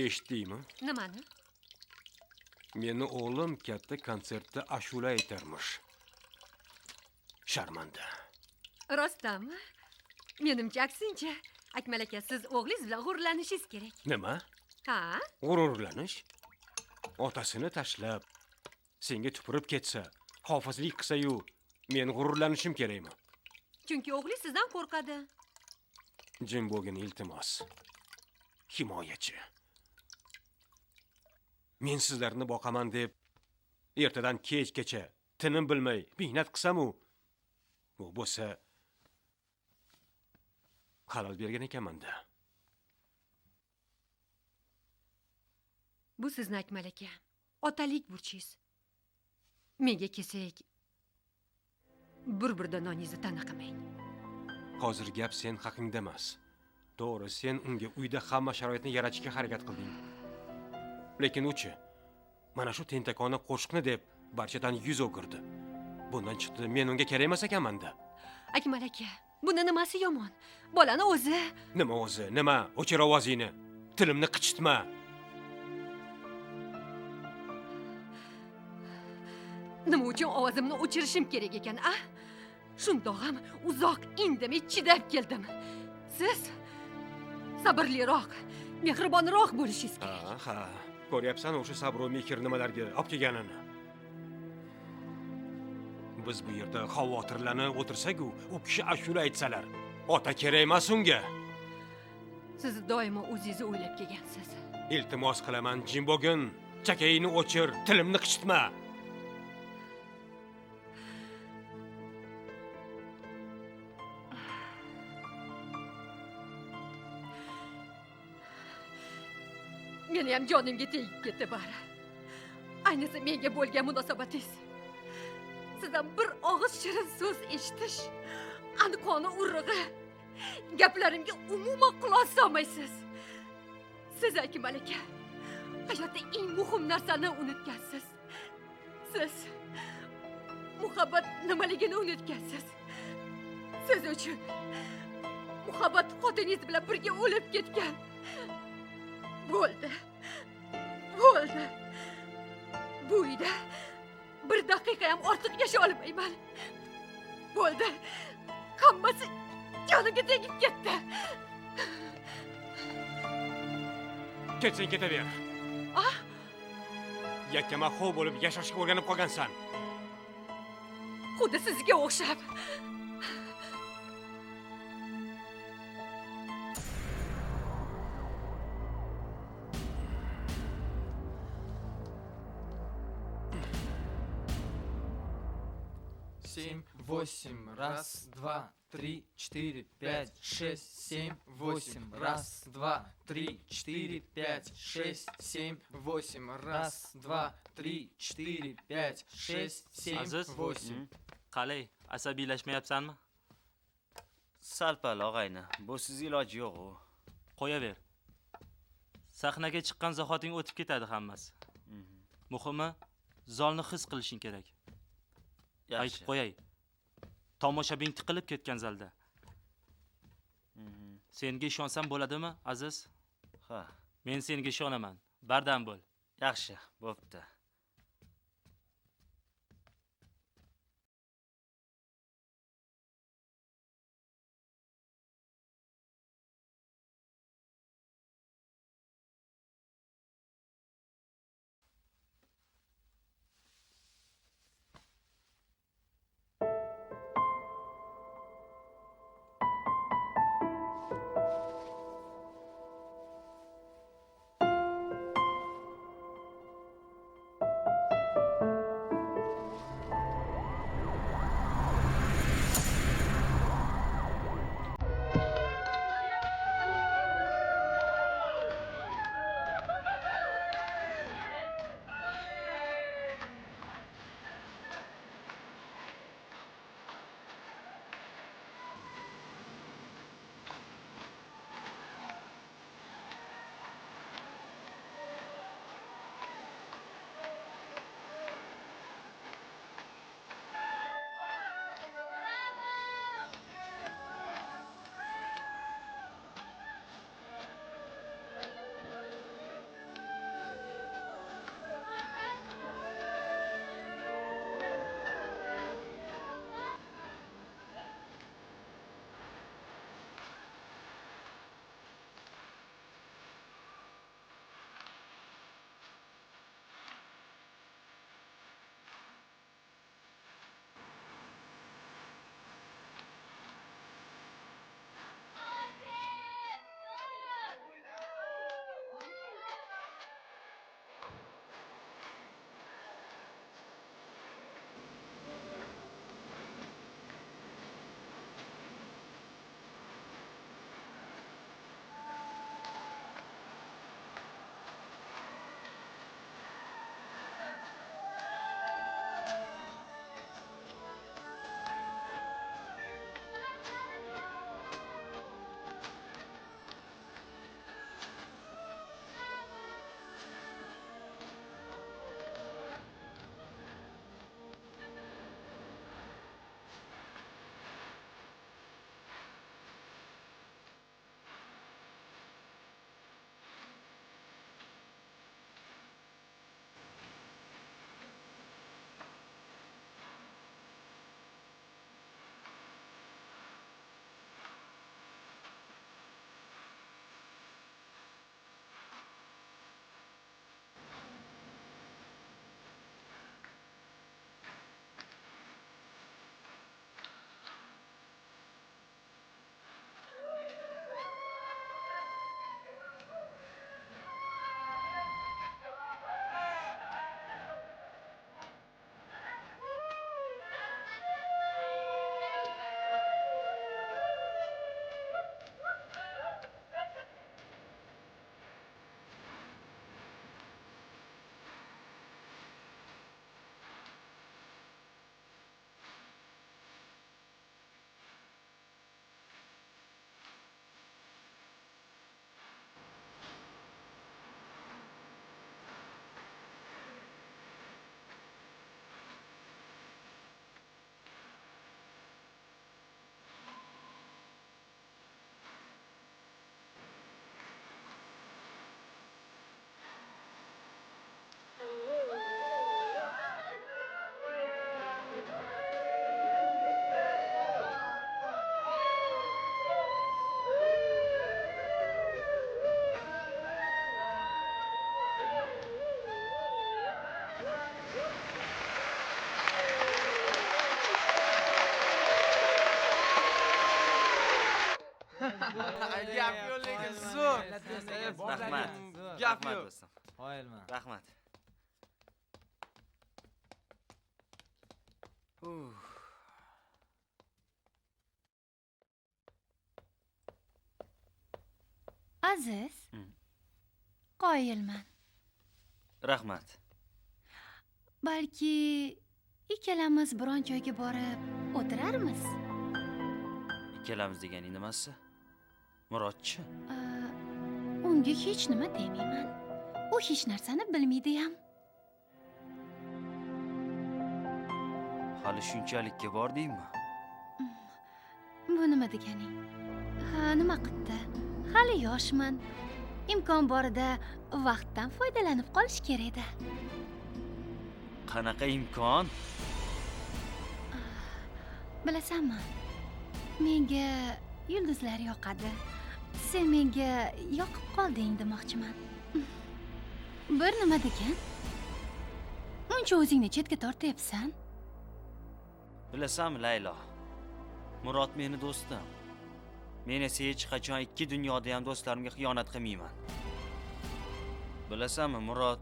Eshitdingmi? Nimani? Meni o'g'lim katta konsertda ashula aytarmish. Sharmanda. Rostdanmi? Menimcha aksincha. Akmal aka, siz o'g'lingiz bilan g'ururlanishingiz kerak. Nima? Ha? G'ururlanish? Otasini tashlab, senga tupurib ketsa, hofizlik qilsa-yu, men g'ururlanishim kerakmi? Chunki o'g'lingiz sizdan qo'rqadi. Jim bo'lgin, iltimos. Himoyachi. Men sizlarni boqaman deb ertadan kechgacha tinim bilmay mehnat qilsam-u, bu bo'lsa halol bergan ekanman-da. Bu sizni Akmal aka. Otalik burchingiz. Menga kelsak, bir-birdan noningizni ta'na qilmang. Hozir gap sen haqingda emas. To'g'ri, sen unga uyda hamma sharoitni yaratishga harakat qilding. Lekin uchi mana shu tentakona qo'shiqni deb barchadan yuz o'girdi. Bundan chiqdi, men unga kerak emas ekanman-da. Akmal aka, buni nimasi yomon? Bolani o'zi. Nima o'zi? Nima? O'chir ovozingni. Tilimni qichitma. Nima uchun ovozimni o'chirishim kerak ekan, a? Shundoq ham uzoq indamay chidab keldim. Siz sabrliroq, mehribonroq bo'lishingiz kerak. Ha, ko'ryapsan o'sha sabr va mehr nimalarga olib kelganini. Biz bu yerda xavotirlanib o'tirsak-ku, u kishi ashula aytsalar, ota kerak emas unga. Siz doimo o'zingizni o'ylab kelgansiz. Iltimos qilaman, jim bo'lgin. Chakayingni o'chir, tilimni qichitma. Meni ham jonimga tegib ketdi bari. Ayniqsa menga bo'lgan munosabatingiz. Sizdan bir og'iz shirin so'z eshitish anqoni urug'i. Gaplarimga umuman quloq solmaysiz. Siz Akmal aka, hayotda eng muhim narsani unutgansiz. Siz muhabbat nimaligini unutgansiz. Siz uchun muhabbat xotiningiz bilan birga o'lib ketgan. Bo'ldi. Bo'ldi. Bu uyda bir daqiqa ham ortiq yashay olmayman. Bo'ldi. Hammasi jonimga tegib ketdi. Ketsang ketaver. Ah? Yakkama-xov bo'lib yashashga o'rganib qolgansan. Xuddi sizga o'xshab. Семь, восемь, раз, два, три, четыре, пять, шесть, семь, восемь, раз, два, три, четыре, пять, шесть, семь, восемь, раз, два, три, четыре, пять, шесть, семь, восемь. Qalay, asabiylashmayapsanmi? Sal-pal og'ayni, busiz iloji yo'q u. Qo'yaver. Sahnaga chiqqan zahoting o'tib ketadi hammasi. Muhimi, zalni his qilishing kerak. Aytib qo'yay. Tomoshabin tiqilib ketgan zalda. Senga ishonsam bo'ladimi, Aziz? Ha. Men senga ishonaman. Bardam bo'l. Yaxshi, bo'pti. Gap yo'q lekin zo'r. Rahmat. Gap Rahmat yo'q. do'stim. Qoyilman. Rahmat. Aziz. Qoyilman. Rahmat. Balki ikkalamiz biron joyga borib o'tirarmiz. Ikkalamiz deganing nimasi? Murodchi? Unga hech nima demayman. U hech narsani bilmaydi ham. Hali shunchalikka bordingmi? Bu nima deganing? Ha, nima qildi? Hali yoshman. Imkon borida vaqtdan foydalanib qolish kerak edi. Qanaqa imkon? Bilasanmi? Menga yulduzlar yoqadi. Sen menga yoqib qolding demoqchiman. Bir nima degan? Uncha o'zingni chetga tortyapsan. Bilasanmi, Laylo? Murod meni do'stim. Men esa hech qachon ikki dunyoda ham do'stlarimga xiyonat qilmayman. Bilasanmi, Murod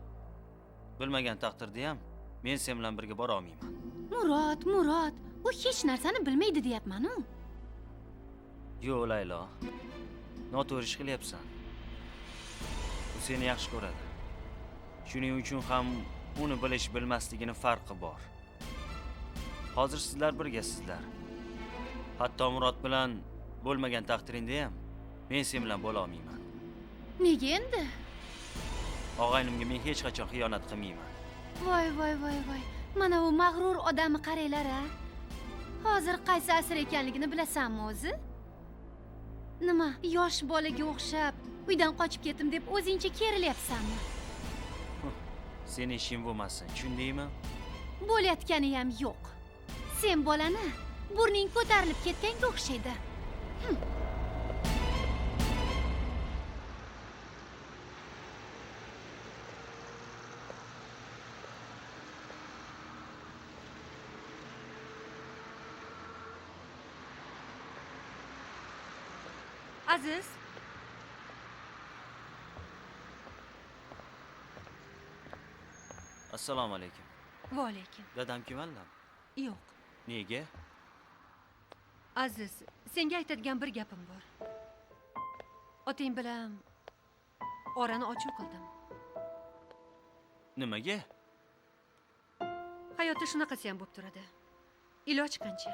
bilmagan taqdirda ham men sen bilan birga bora olmayman. Murod, u hech narsani bilmaydi deyapman-ku. Yo'q, Laylo. Noto'g'ri ish qilyapsan. U seni yaxshi ko'radi. Shuning uchun ham uni bilish bilmasligini farqi bor. Hozir sizlar birgasizlar. Hatto Murod bilan bo'lmagan taqdiringda ham men sen bilan bo'la olmayman. Nega endi? Og'aynimga men hech qachon xiyonat qilmayman. Voy. Mana u mag'rur odamni qaranglar-a. Hozir qaysi asr ekanligini bilasanmi o'zi? Nima, yosh bolaga o'xshab uydan qochib ketdim deb o'zingcha kerilyapsanmi? Seni ishing bo'lmasin, tushundingmi? Bo'layotgani ham yo'q. Sen bolani burning ko'tarilib ketganga o'xshaydi. Aziz. Assalomu alaykum. Va alaykum. Dadam kimlar? Yo'q. Nega? Aziz, senga aytadigan bir gapim bor. Otang bilan orani ochiq qildim. Nimaga? Hayotda shunaqasi ham bo'lib turadi. Iloj qancha.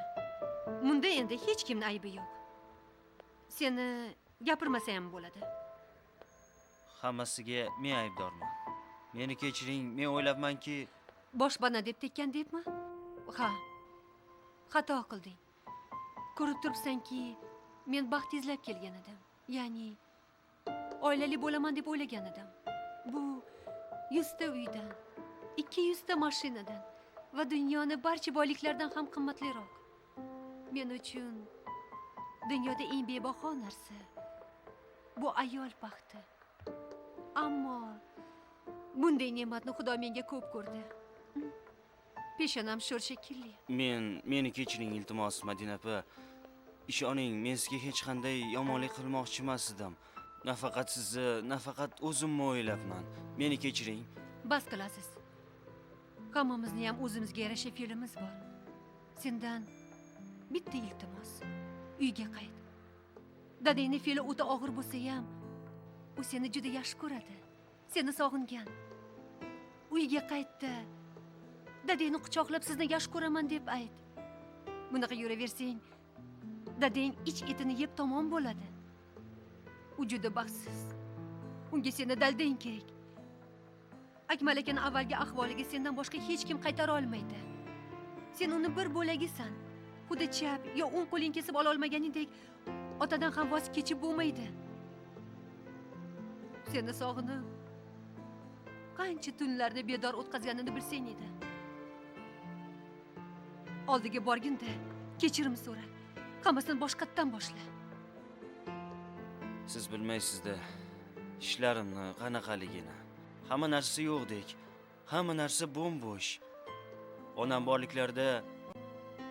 Bunda endi hech kimning aybi yo'q. Seni gapirmasa ham bo'ladi. Hammasiga men aybdorman. Meni kechiring, men o'ylabmanki, Boshpana deb tekkan debmi? Ha. Xato qilding. Ko'rib turibsanki, men baxt izlab kelgan edim. Ya'ni oilali bo'laman deb o'ylagan edim. Bu 100 ta uydan, 200 ta mashinadan va dunyoni barcha boyliklardan ham qimmatliroq. Men uchun dunyoda eng bebaho narsa bu ayol baxti. Ammo bunday ne'matni Xudo menga ko'p ko'rdi. Peshonam sho'r shekilli. Meni kechiring iltimos, Madina opa. Ishoning, men sizga hech qanday yomonlik qilmoqchi emas edim. Nafaqat sizni, nafaqat o'zimni o'ylabman. Meni kechiring. Bas qilasiz. Hammamizning ham o'zimizga yarasha fe'limiz bor. Sendan bitta iltimos. Uyga qayt. Dadangning fe'li o'ta og'ir bo'lsa ham, u seni juda yaxshi ko'radi. Seni sog'ingan. Uyga qaytdi. Dadangni quchoqlab sizni yaxshi ko'raman deb ayt. Bunaqa yuraversang, dadang ich etini yeb tamom bo'ladi. U juda baxtsiz. Unga seni daldang kerak. Akmal akaning avvalgi ahvoliga sendan boshqa hech kim qaytara olmaydi. Sen uni bir bo'lagisan. Xuddi chap yo o'ng qo'ling kesib ola olmaganingdek, otadan ham voz kechib bo'lmaydi. Seni sog'inib, qancha tunlarni bedor o'tkazganini bilsang edi. Oldiga borginda kechirim so'ra. Hammasini boshqatdan boshla. Siz bilmaysiz-da ishlarimni qanaqaligini. Hamma narsa yo'qdek. Hamma narsa bo'm-bo'sh. Onam borliklarida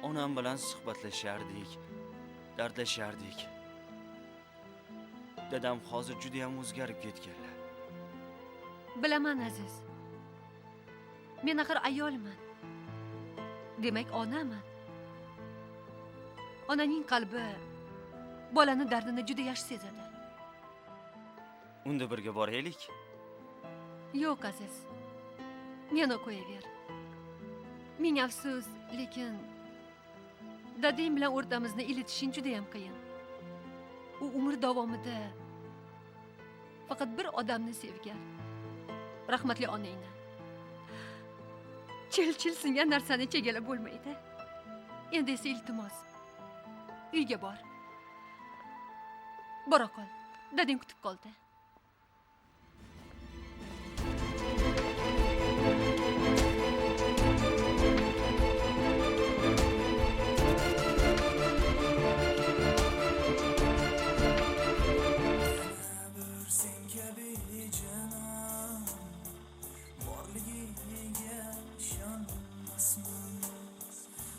onam bilan suhbatlashardik, dardlashardik. Dadam hozir juda ham o'zgarib ketganlar. Bilaman aziz. Men axir ayolman. Demak, onaman. Onaning qalbi bolani dardini juda yaxshi sezadi. Unda birga boraylik. Yo'q aziz. Meni qo'yaver. Ming afsus, lekin dadang bilan o'rtamizni iletishing juda ham qiyin. U umr davomida faqat bir odamni sevgan. Rahmatli onangni. Chil-chil singan narsani chegalab bo'lmaydi. Endi esa iltimos. Uyga bor. Bora qol. Dadang kutib qoldi.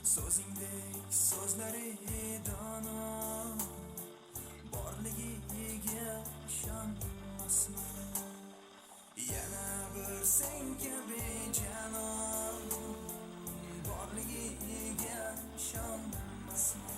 So'zingdek so'zlari dono borligiga ishonmasman. Yana bir sen kabi janon borligiga ishonmasman.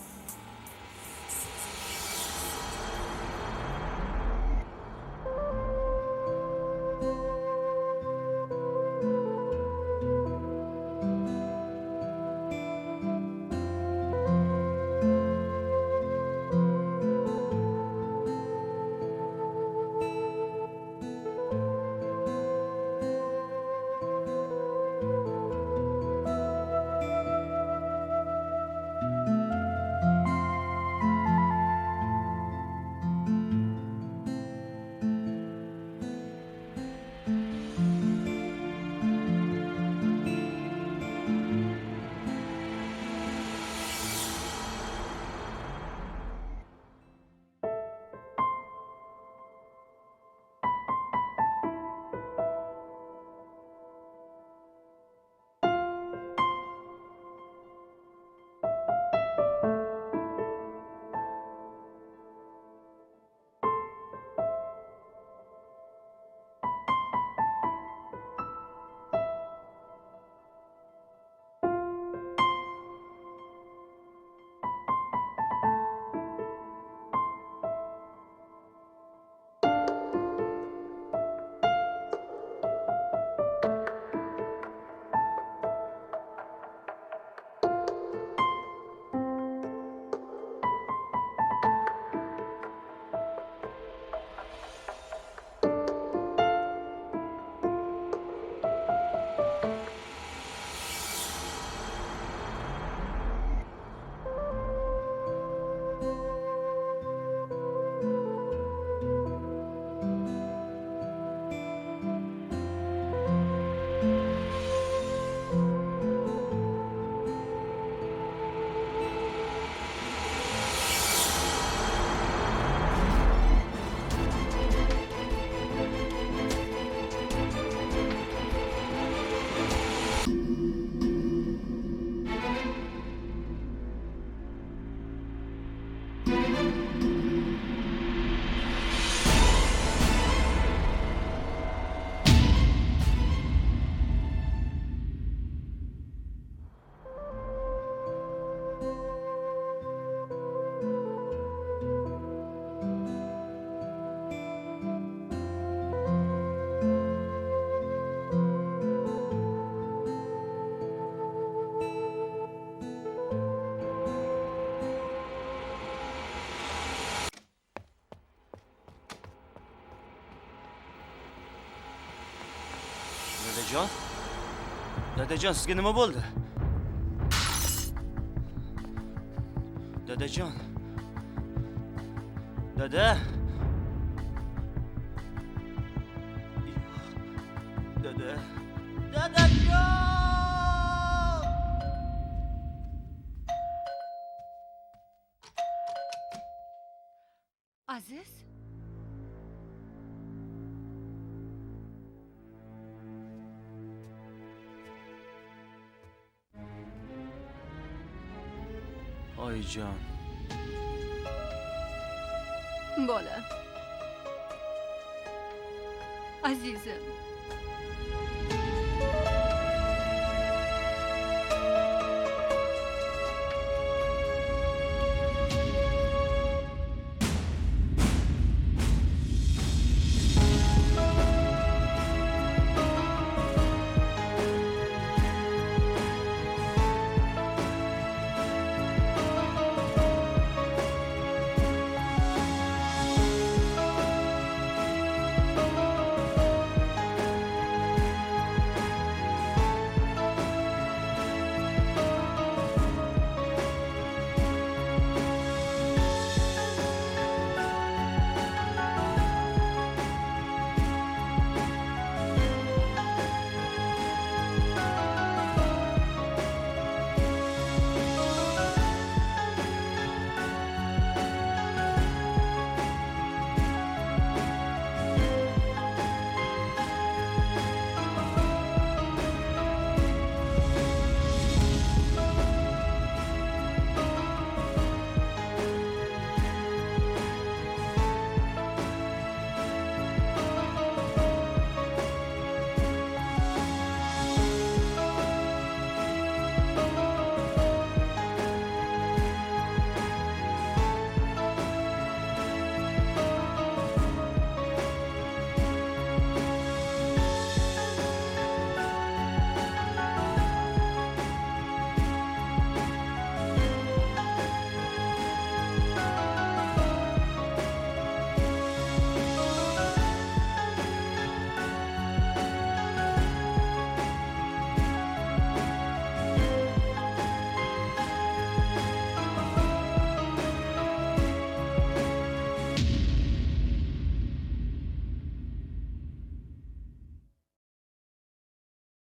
Dadajon? Dadajon, sizga nima bo'ldi? Dadajon. Dada. Dada. Dadajon! Aziz? Oyijon. Bola. Azizim,